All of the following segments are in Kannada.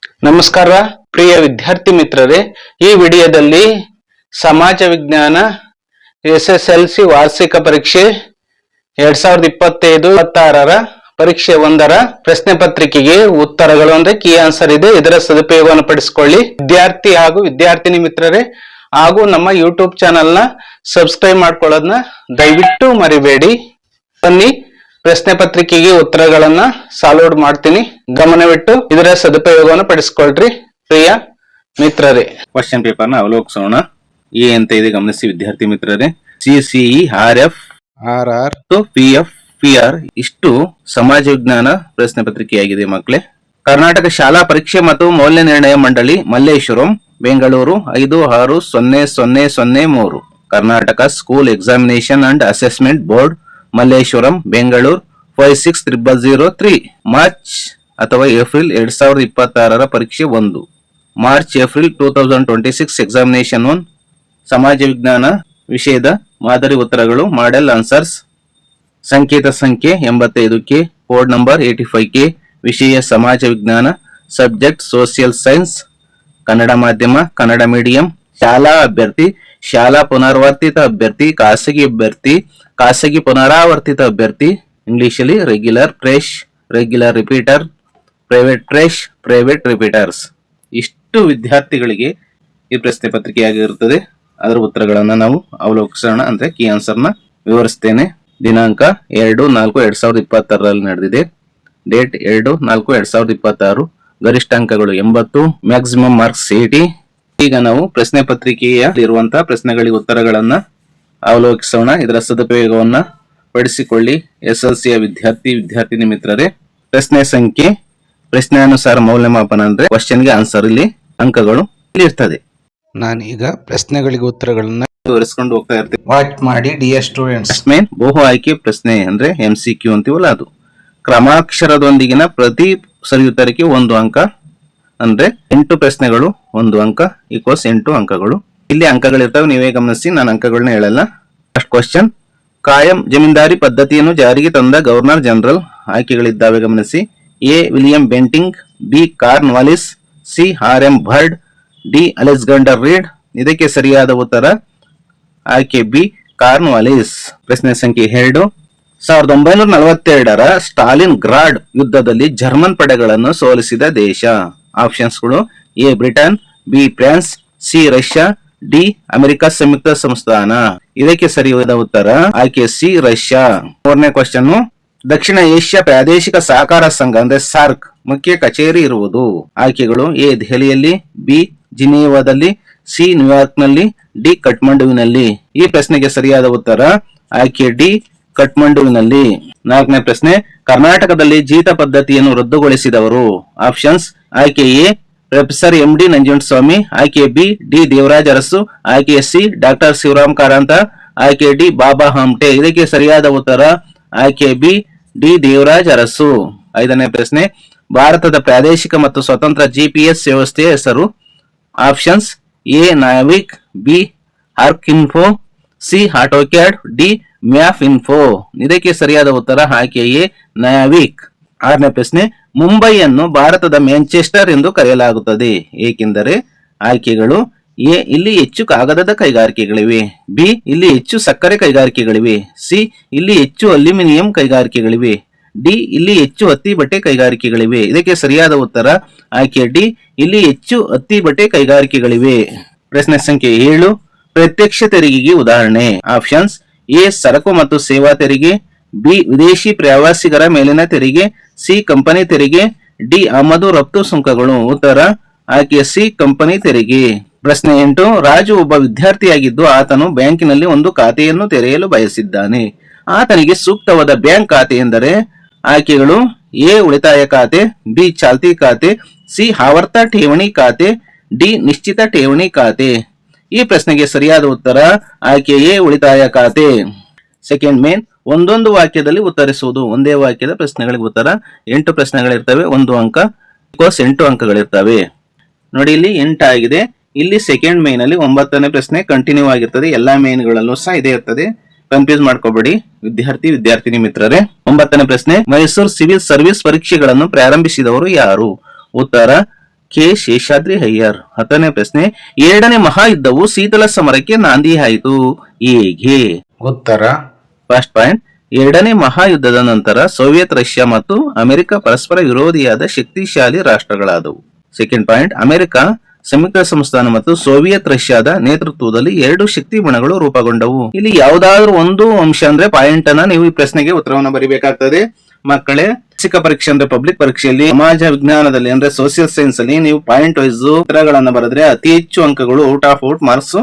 ನಮಸ್ಕಾರ ಪ್ರಿಯ ವಿದ್ಯಾರ್ಥಿ ಮಿತ್ರರೇ, ಈ ವಿಡಿಯೋದಲ್ಲಿ ಸಮಾಜ ವಿಜ್ಞಾನ SSLC ವಾರ್ಷಿಕ ಪರೀಕ್ಷೆ 2025-26ರ ಪರೀಕ್ಷೆ 1ರ ಪ್ರಶ್ನೆ ಪತ್ರಿಕೆಗೆ ಉತ್ತರಗಳು ಅಂದ್ರೆ ಕೀ ಆನ್ಸರ್ ಇದೆ. ಇದರ ಸದುಪಯೋಗವನ್ನು ಪಡಿಸಿಕೊಳ್ಳಿ ವಿದ್ಯಾರ್ಥಿ ಹಾಗೂ ವಿದ್ಯಾರ್ಥಿನಿ ಮಿತ್ರರೇ. ಹಾಗೂ ನಮ್ಮ ಯೂಟ್ಯೂಬ್ ಚಾನೆಲ್ ನ ಸಬ್ಸ್ಕ್ರೈಬ್ ಮಾಡ್ಕೊಳ್ಳೋದನ್ನ ದಯವಿಟ್ಟು ಮರಿಬೇಡಿ. ಬನ್ನಿ ಪ್ರಶ್ನೆ ಪತ್ರಿಕೆಗೆ ಉತ್ತರಗಳನ್ನ ಸಾಲ್ವ್ ಮಾಡ್ತೀನಿ. ಗಮನವಿಟ್ಟು ಇದರ ಸದುಪಯೋಗವನ್ನು ಪಡಿಸಿಕೊಳ್ಳ್ರಿ ಪ್ರಿಯ ಮಿತ್ರರೇ. ಕ್ವಶನ್ ಪೇಪರ್ ನ ಅವಲೋಕಿಸೋಣ. ಎ ಅಂತ ಇದೆ ಗಮನಿಸಿ ವಿದ್ಯಾರ್ಥಿ ಮಿತ್ರರೇ. CCE RF RR PF PR ಇಷ್ಟು ಸಮಾಜ ವಿಜ್ಞಾನ ಪ್ರಶ್ನೆ ಪತ್ರಿಕೆಯಾಗಿದೆ ಮಕ್ಕಳೇ. ಕರ್ನಾಟಕ ಶಾಲಾ ಪರೀಕ್ಷೆ ಮತ್ತು ಮೌಲ್ಯ ನಿರ್ಣಯ ಮಂಡಳಿ Malleshwaram Bengaluru 560003. Karnataka school examination and assessment board Malleshwaram Bengaluru 560003. March ಅಥವಾ ಏಪ್ರಿಲ್ 2026ರ ಪರೀಕ್ಷೆ 1. ಮಾರ್ಚ್ ಏಪ್ರಿಲ್ 2026 ಎಕ್ಸಾಮಿನೇಷನ್ 1 ಸಮಾಜ ವಿಜ್ಞಾನ ವಿಷಯದ ಮಾದರಿ ಉತ್ತರಗಳು ಮಾಡೆಲ್ ಆನ್ಸರ್ಸ್. ಸಂಕೇತ ಸಂಖ್ಯೆ 85K, ಕೋಡ್ ನಂಬರ್ 85K. ವಿಷಯ ಸಮಾಜ ವಿಜ್ಞಾನ, ಸಬ್ಜೆಕ್ಟ್ ಸೋಷಿಯಲ್ ಸೈನ್ಸ್, ಕನ್ನಡ ಮಾಧ್ಯಮ ಕನ್ನಡ ಮೀಡಿಯಂ. ಶಾಲಾ ಅಭ್ಯರ್ಥಿ ಶಾಲಾ ಪುನರಾವರ್ತಿತ ಅಭ್ಯರ್ಥಿ, ಖಾಸಗಿ ಅಭ್ಯರ್ಥಿ ಖಾಸಗಿ ಪುನರಾವರ್ತಿತ ಅಭ್ಯರ್ಥಿ. ಇಂಗ್ಲಿಷಲ್ಲಿ regular fresh, regular repeater, private fresh, private repeaters. ಇಷ್ಟು ವಿದ್ಯಾರ್ಥಿಗಳಿಗೆ ಈ ಪ್ರಶ್ನೆ ಪತ್ರಿಕೆಯಾಗಿರುತ್ತದೆ. ಅದರ ಉತ್ತರಗಳನ್ನು ನಾವು ಅವಲೋಕಿಸೋಣ. ಅಂದ್ರೆ ಕೀ ಆನ್ಸರ್ನ ವಿವರಿಸ್ತೇನೆ. ದಿನಾಂಕ 2/4/2026ರಲ್ಲಿ ನಡೆದಿದೆ. ಡೇಟ್ 2/4/2026. ಗರಿಷ್ಠ ಅಂಕಗಳು 80, ಮ್ಯಾಕ್ಸಿಮಮ್ ಮಾರ್ಕ್ಸ್ 80. ಈಗ ನಾವು ಪ್ರಶ್ನೆ ಪತ್ರಿಕೆಯಲ್ಲಿರುವಂತಹ ಪ್ರಶ್ನೆಗಳಿಗೆ ಉತ್ತರಗಳನ್ನ ಅವಲೋಕಿಸೋಣ. ಇದರ ಸದುಪಯೋಗವನ್ನ ಪಡಿಸಿಕೊಳ್ಳಿ SLCಯ ವಿದ್ಯಾರ್ಥಿನಿ ಮಿತ್ರರೇ. ಪ್ರಶ್ನೆ ಸಂಖ್ಯೆ ಪ್ರಶ್ನೆಯಾನುಸಾರ ಮೌಲ್ಯಮಾಪನ ಅಂದ್ರೆ ಕ್ವಶನ್ಗೆ ಆನ್ಸರ್ ಇಲ್ಲಿ ಅಂಕಗಳು ಇಲ್ಲಿ ಇರ್ತದೆ. ನಾನೀಗ ಪ್ರಶ್ನೆಗಳಿಗೆ ಉತ್ತರಗಳನ್ನ ವಿವರಿಸಿಕೊಂಡು ಹೋಗ್ತಾ ಇರ್ತೀನಿ. ವಾಚ್ ಮಾಡಿ ಡಿಯರ್ ಸ್ಟೂಡೆಂಟ್ಸ್. ಮೇನ್ ಬಹು ಆಯ್ಕೆ ಪ್ರಶ್ನೆ ಅಂದ್ರೆ MCQ ಅಂತೀವಲ್ಲ ಅದು. ಕ್ರಮಾಕ್ಷರದೊಂದಿಗಿನ ಪ್ರತಿ ಸರಿ ಉತ್ತರಕ್ಕೆ 1 ಅಂಕ ಅಂದ್ರೆ 8 ಪ್ರಶ್ನೆಗಳು 1 ಅಂಕ ಈಕ್ವಲ್ಸ್ 8 ಅಂಕಗಳು. ಇಲ್ಲಿ ಅಂಕಗಳಿರ್ತವೆ, ನೀವೇ ಗಮನಿಸಿ, ನಾನು ಅಂಕಗಳನ್ನ ಹೇಳಲ್ಲ. ಫಸ್ಟ್ ಕ್ವಶನ್, ಕಾಯಂ ಜಮೀನ್ದಾರಿ ಪದ್ಧತಿಯನ್ನು ಜಾರಿಗೆ ತಂದ ಗವರ್ನರ್ ಜನರಲ್. ಆಯ್ಕೆಗಳಿದ್ದಾವೆ ಗಮನಿಸಿ. A William Bentinck, B Cornwallis, C RM Bird, D Alexander Reed. ಇದಕ್ಕೆ ಸರಿಯಾದ ಉತ್ತರ ಆಯ್ಕೆ ಬಿ ಕಾರ್ನ್ ವಾಲಿಸ್. ಪ್ರಶ್ನೆ ಸಂಖ್ಯೆ 2, 1942ರ ಸ್ಟಾಲಿನ್ ಗ್ರಾಡ್ ಯುದ್ಧದಲ್ಲಿ ಜರ್ಮನ್ ಪಡೆಗಳನ್ನು ಸೋಲಿಸಿದ ದೇಶ. ಆಪ್ಷನ್ಸ್ಗಳು A Britain, B France, C Russia, D America ಸಂಯುಕ್ತ ಸಂಸ್ಥಾನ. ಇದಕ್ಕೆ ಸರಿಯಾದ ಉತ್ತರ ಆಯ್ಕೆ ಸಿ ರಷ್ಯಾ. 3ನೇ ಕ್ವಶನ್, ದಕ್ಷಿಣ ಏಷ್ಯಾ ಪ್ರಾದೇಶಿಕ ಸಹಕಾರ ಸಂಘ ಅಂದ್ರೆ ಸಾರ್ಕ್ ಮುಖ್ಯ ಕಚೇರಿ ಇರುವುದು. ಆಯ್ಕೆಗಳು ಎ ದೆಹಲಿಯಲ್ಲಿ, ಬಿ ಜಿನೀವಾದಲ್ಲಿ, ಸಿ ನ್ಯೂಯಾರ್ಕ್ನಲ್ಲಿ, ಡಿ ಕಠ್ಮಂಡುವಿನಲ್ಲಿ. ಈ ಪ್ರಶ್ನೆಗೆ ಸರಿಯಾದ ಉತ್ತರ ಆಯ್ಕೆ ಡಿ ಕಠ್ಮಂಡುವಿನಲ್ಲಿ. 4ನೇ ಪ್ರಶ್ನೆ, ಕರ್ನಾಟಕದಲ್ಲಿ ಜೀತ ಪದ್ಧತಿಯನ್ನು ರದ್ದುಗೊಳಿಸಿದವರು. ಆಪ್ಷನ್ಸ್ ಆಯ್ಕೆ ಎ ಪ್ರೊಫೆಸರ್ MD ನಂಜುಂಡಸ್ವಾಮಿ, ಆಯ್ಕೆ ಬಿ ಡಿ ದೇವರಾಜ ಅರಸು, ಆಯ್ಕೆ ಸಿ ಡಾಕ್ಟರ್ ಶಿವರಾಮ್ ಕಾರಂತ, ಆಯ್ಕೆ ಡಿ ಬಾಬಾ ಹಾಮ್ಟೆ. ಇದಕ್ಕೆ ಸರಿಯಾದ ಉತ್ತರ ಆಯ್ಕೆ ಬಿ ಡಿ ದೇವರಾಜ ಅರಸು. 5ನೇ ಪ್ರಶ್ನೆ, ಭಾರತದ ಪ್ರಾದೇಶಿಕ ಮತ್ತು ಸ್ವತಂತ್ರ GPS ವ್ಯವಸ್ಥೆಯ ಹೆಸರು. Options A NavIC, B arc info, C AutoCAD, D map info. ಇದಕ್ಕೆ ಸರಿಯಾದ ಉತ್ತರ ಆಯ್ಕೆ ಎ ನಾವಿಕ್. 6ನೇ ಪ್ರಶ್ನೆ, ಮುಂಬೈಯನ್ನು ಭಾರತದ ಮ್ಯಾಂಚೆಸ್ಟರ್ ಎಂದು ಕರೆಯಲಾಗುತ್ತದೆ ಏಕೆಂದರೆ. ಆಯ್ಕೆಗಳು ಎ ಇಲ್ಲಿ ಹೆಚ್ಚು ಕಾಗದದ ಕೈಗಾರಿಕೆಗಳಿವೆ, ಬಿ ಇಲ್ಲಿ ಹೆಚ್ಚು ಸಕ್ಕರೆ ಕೈಗಾರಿಕೆಗಳಿವೆ, ಸಿ ಇಲ್ಲಿ ಹೆಚ್ಚು ಅಲ್ಯೂಮಿನಿಯಂ ಕೈಗಾರಿಕೆಗಳಿವೆ, ಡಿ ಇಲ್ಲಿ ಹೆಚ್ಚು ಹತ್ತಿ ಬಟ್ಟೆ ಕೈಗಾರಿಕೆಗಳಿವೆ. ಇದಕ್ಕೆ ಸರಿಯಾದ ಉತ್ತರ ಆಯ್ಕೆ ಡಿ ಇಲ್ಲಿ ಹೆಚ್ಚು ಹತ್ತಿ ಬಟ್ಟೆ ಕೈಗಾರಿಕೆಗಳಿವೆ. ಪ್ರಶ್ನೆ ಸಂಖ್ಯೆ 7, ಪ್ರತ್ಯಕ್ಷ ತೆರಿಗೆಗೆ ಉದಾಹರಣೆ. ಆಪ್ಷನ್ಸ್ ಎ ಸರಕು ಮತ್ತು ಸೇವಾ ತೆರಿಗೆ, ಬಿ ವಿದೇಶಿ ಪ್ರವಾಸಿಗರ ಮೇಲಿನ ತೆರಿಗೆ, ಸಿ ಕಂಪನಿ ತೆರಿಗೆ, ಡಿ ಆಮದು ರಫ್ತು ಸುಂಕಗಳು. ಉತ್ತರ ಆಯ್ಕೆ ಸಿ ಕಂಪನಿ ತೆರಿಗೆ. ಪ್ರಶ್ನೆ 8, ರಾಜು ಒಬ್ಬ ವಿದ್ಯಾರ್ಥಿಯಾಗಿದ್ದು ಆತನು ಬ್ಯಾಂಕಿನಲ್ಲಿ ಒಂದು ಖಾತೆಯನ್ನು ತೆರೆಯಲು ಬಯಸಿದ್ದಾನೆ. ಆತನಿಗೆ ಸೂಕ್ತವಾದ ಬ್ಯಾಂಕ್ ಖಾತೆ ಎಂದರೆ. ಆಯ್ಕೆಗಳು ಎ ಉಳಿತಾಯ ಖಾತೆ, ಬಿ ಚಾಲ್ತಿ ಖಾತೆ, ಸಿ ಆವರ್ತ ಠೇವಣಿ ಖಾತೆ, ಡಿ ನಿಶ್ಚಿತ ಠೇವಣಿ ಖಾತೆ. ಈ ಪ್ರಶ್ನೆಗೆ ಸರಿಯಾದ ಉತ್ತರ ಆಯ್ಕೆ ಎ ಉಳಿತಾಯ ಖಾತೆ. ಸೆಕೆಂಡ್ ಮೇನ್, ಒಂದೊಂದು ವಾಕ್ಯದಲ್ಲಿ ಉತ್ತರಿಸುವುದು. ಒಂದೇ ವಾಕ್ಯದ ಪ್ರಶ್ನೆಗಳಿಗೆ ಉತ್ತರ. 8 ಪ್ರಶ್ನೆಗಳಿರ್ತವೆ, 1 ಅಂಕ ಈಕ್ವಲ್ಸ್ 8 ಅಂಕಗಳಿರ್ತವೆ. ನೋಡಿ ಇಲ್ಲಿ 8 ಆಗಿದೆ. ಇಲ್ಲಿ ಸೆಕೆಂಡ್ ಮೇನ್ ಅಲ್ಲಿ 9ನೇ ಪ್ರಶ್ನೆ ಕಂಟಿನ್ಯೂ ಆಗಿರ್ತದೆ. ಎಲ್ಲಾ ಮೇನ್ಗಳಲ್ಲೂ ಸಹ ಇದೇ ಇರ್ತದೆ, ಕನ್ಫ್ಯೂಸ್ ಮಾಡ್ಕೋಬೇಡಿ ವಿದ್ಯಾರ್ಥಿನಿ ಮಿತ್ರರೇ. 9ನೇ ಪ್ರಶ್ನೆ, ಮೈಸೂರು ಸಿವಿಲ್ ಸರ್ವಿಸ್ ಪರೀಕ್ಷೆಗಳನ್ನು ಪ್ರಾರಂಭಿಸಿದವರು ಯಾರು. ಉತ್ತರ ಕೆ ಶೇಷಾದ್ರಿ ಅಯ್ಯರ್. 10ನೇ ಪ್ರಶ್ನೆ, ಎರಡನೇ ಮಹಾಯುದ್ಧವು ಶೀತಲ ಸಮರಕ್ಕೆ ನಾಂದಿ ಆಯಿತು ಹೇಗೆ? ಉತ್ತರ ಫಸ್ಟ್ ಪಾಯಿಂಟ್, ಎರಡನೇ ಮಹಾಯುದ್ಧದ ನಂತರ ಸೋವಿಯತ್ ರಷ್ಯಾ ಮತ್ತು ಅಮೆರಿಕ ಪರಸ್ಪರ ವಿರೋಧಿಯಾದ ಶಕ್ತಿಶಾಲಿ ರಾಷ್ಟ್ರಗಳಾದವು. ಸೆಕೆಂಡ್ ಪಾಯಿಂಟ್, ಅಮೆರಿಕ ಸಂಯುಕ್ತ ಸಂಸ್ಥಾನ ಮತ್ತು ಸೋವಿಯತ್ ರಷ್ಯಾದ ನೇತೃತ್ವದಲ್ಲಿ ಎರಡು ಶಕ್ತಿ ಬಣಗಳು ರೂಪುಗೊಂಡವು. ಇಲ್ಲಿ ಯಾವ್ದಾದ್ರು ಒಂದು ಅಂಶ ಅಂದ್ರೆ ಪಾಯಿಂಟ್ ಅನ್ನ ನೀವು ಈ ಪ್ರಶ್ನೆಗೆ ಉತ್ತರವನ್ನು ಬರೀಬೇಕಾಗ್ತದೆ ಮಕ್ಕಳೇ. ವಾರ್ಷಿಕ ಪರೀಕ್ಷೆ ಅಂದ್ರೆ ಪಬ್ಲಿಕ್ ಪರೀಕ್ಷೆಯಲ್ಲಿ ಸಮಾಜ ವಿಜ್ಞಾನದಲ್ಲಿ ಅಂದ್ರೆ ಸೋಷಿಯಲ್ ಸೈನ್ಸ್ ಅಲ್ಲಿ ನೀವು ಪಾಯಿಂಟ್ ವೈಸ್ ಉತ್ತರಗಳನ್ನ ಬರೆದ್ರೆ ಅತಿ ಹೆಚ್ಚು ಅಂಕಗಳು ಔಟ್ ಆಫ್ ಔಟ್ ಮಾರ್ಕ್ಸ್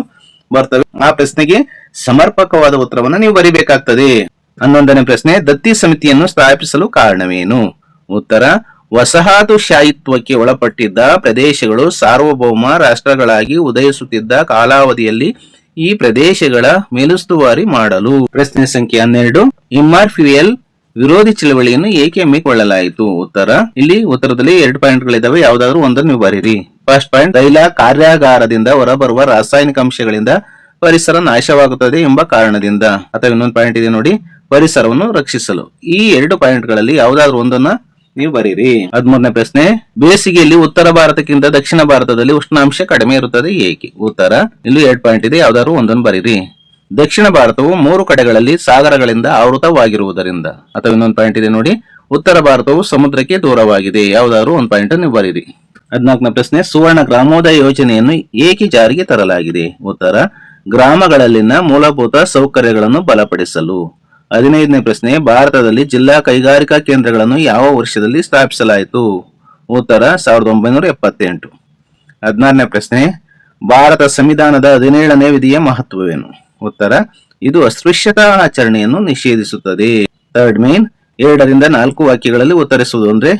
ಬರ್ತವೆ. ಆ ಪ್ರಶ್ನೆಗೆ ಸಮರ್ಪಕವಾದ ಉತ್ತರವನ್ನು ನೀವು ಬರೀಬೇಕಾಗ್ತದೆ. 11ನೇ ಪ್ರಶ್ನೆ, ದತ್ತಿ ಸಮಿತಿಯನ್ನು ಸ್ಥಾಪಿಸಲು ಕಾರಣವೇನು? ಉತ್ತರ, ವಸಾಹತುಶಾಹಿತ್ವಕ್ಕೆ ಒಳಪಟ್ಟಿದ್ದ ಪ್ರದೇಶಗಳು ಸಾರ್ವಭೌಮ ರಾಷ್ಟ್ರಗಳಾಗಿ ಉದಯಿಸುತ್ತಿದ್ದ ಕಾಲಾವಧಿಯಲ್ಲಿ ಈ ಪ್ರದೇಶಗಳ ಮೇಲುಸ್ತುವಾರಿ ಮಾಡಲು. ಪ್ರಶ್ನೆ ಸಂಖ್ಯೆ 12, ಎಂಆರ್ಪಿಎಲ್ ವಿರೋಧಿ ಚಳವಳಿಯನ್ನು ಏಕೆ ಹಮ್ಮಿಕೊಳ್ಳಲಾಯಿತು? ಉತ್ತರ, ಇಲ್ಲಿ ಉತ್ತರದಲ್ಲಿ 2 ಪಾಯಿಂಟ್ಗಳಿದಾವೆ, ಯಾವ್ದಾದ್ರು ಒಂದನ್ನು ನೀವು ಬರೀರಿ. ಫಸ್ಟ್ ಪಾಯಿಂಟ್, ತೈಲ ಕಾರ್ಯಾಗಾರದಿಂದ ಹೊರಬರುವ ರಾಸಾಯನಿಕ ಅಂಶಗಳಿಂದ ಪರಿಸರ ನಾಶವಾಗುತ್ತದೆ ಎಂಬ ಕಾರಣದಿಂದ. ಅಥವಾ ಇನ್ನೊಂದು ಪಾಯಿಂಟ್ ಇದೆ ನೋಡಿ, ಪರಿಸರವನ್ನು ರಕ್ಷಿಸಲು. ಈ 2 ಪಾಯಿಂಟ್ಗಳಲ್ಲಿ ಯಾವ್ದಾದ್ರು ಒಂದನ್ನ ನೀವು ಬರೀರಿ. 13ನೇ ಪ್ರಶ್ನೆ, ಬೇಸಿಗೆಯಲ್ಲಿ ಉತ್ತರ ಭಾರತಕ್ಕಿಂತ ದಕ್ಷಿಣ ಭಾರತದಲ್ಲಿ ಉಷ್ಣಾಂಶ ಕಡಿಮೆ ಇರುತ್ತದೆ ಏಕೆ? ಉತ್ತರ, ಇಲ್ಲಿ 2 ಪಾಯಿಂಟ್ ಇದೆ, ಯಾವ್ದಾದ್ರು ಒಂದನ್ನು ಬರೀರಿ. ದಕ್ಷಿಣ ಭಾರತವು 3 ಕಡೆಗಳಲ್ಲಿ ಸಾಗರಗಳಿಂದ ಆವೃತವಾಗಿರುವುದರಿಂದ. ಅಥವಾ ಇನ್ನೊಂದು ಪಾಯಿಂಟ್ ಇದೆ ನೋಡಿ, ಉತ್ತರ ಭಾರತವು ಸಮುದ್ರಕ್ಕೆ ದೂರವಾಗಿದೆ. ಯಾವ್ದಾದ್ರು ಒಂದು ಪಾಯಿಂಟ್ ನೀವು ಬರೀರಿ. 14ನೇ ಪ್ರಶ್ನೆ, ಸುವರ್ಣ ಗ್ರಾಮೋದಯ ಯೋಜನೆಯನ್ನು ಏಕೆ ಜಾರಿಗೆ ತರಲಾಗಿದೆ? ಉತ್ತರ, ಗ್ರಾಮಗಳಲ್ಲಿನ ಮೂಲಭೂತ ಸೌಕರ್ಯಗಳನ್ನು ಬಲಪಡಿಸಲು. 15ನೇ ಪ್ರಶ್ನೆ, ಭಾರತದಲ್ಲಿ ಜಿಲ್ಲಾ ಕೈಗಾರಿಕಾ ಕೇಂದ್ರಗಳನ್ನು ಯಾವ ವರ್ಷದಲ್ಲಿ ಸ್ಥಾಪಿಸಲಾಯಿತು? ಉತ್ತರ, 1978. 16ನೇ ಪ್ರಶ್ನೆ, ಭಾರತ ಸಂವಿಧಾನದ 17ನೇ ವಿಧಿಯ ಮಹತ್ವವೇನು? ಉತ್ತರ, ಇದು ಅಸ್ಪೃಶ್ಯತಾ ಆಚರಣೆಯನ್ನು ನಿಷೇಧಿಸುತ್ತದೆ. ಥರ್ಡ್ ಮೇನ್, 2 ರಿಂದ 4 ವಾಕ್ಯಗಳಲ್ಲಿ ಉತ್ತರಿಸುವುದು ಅಂದ್ರೆ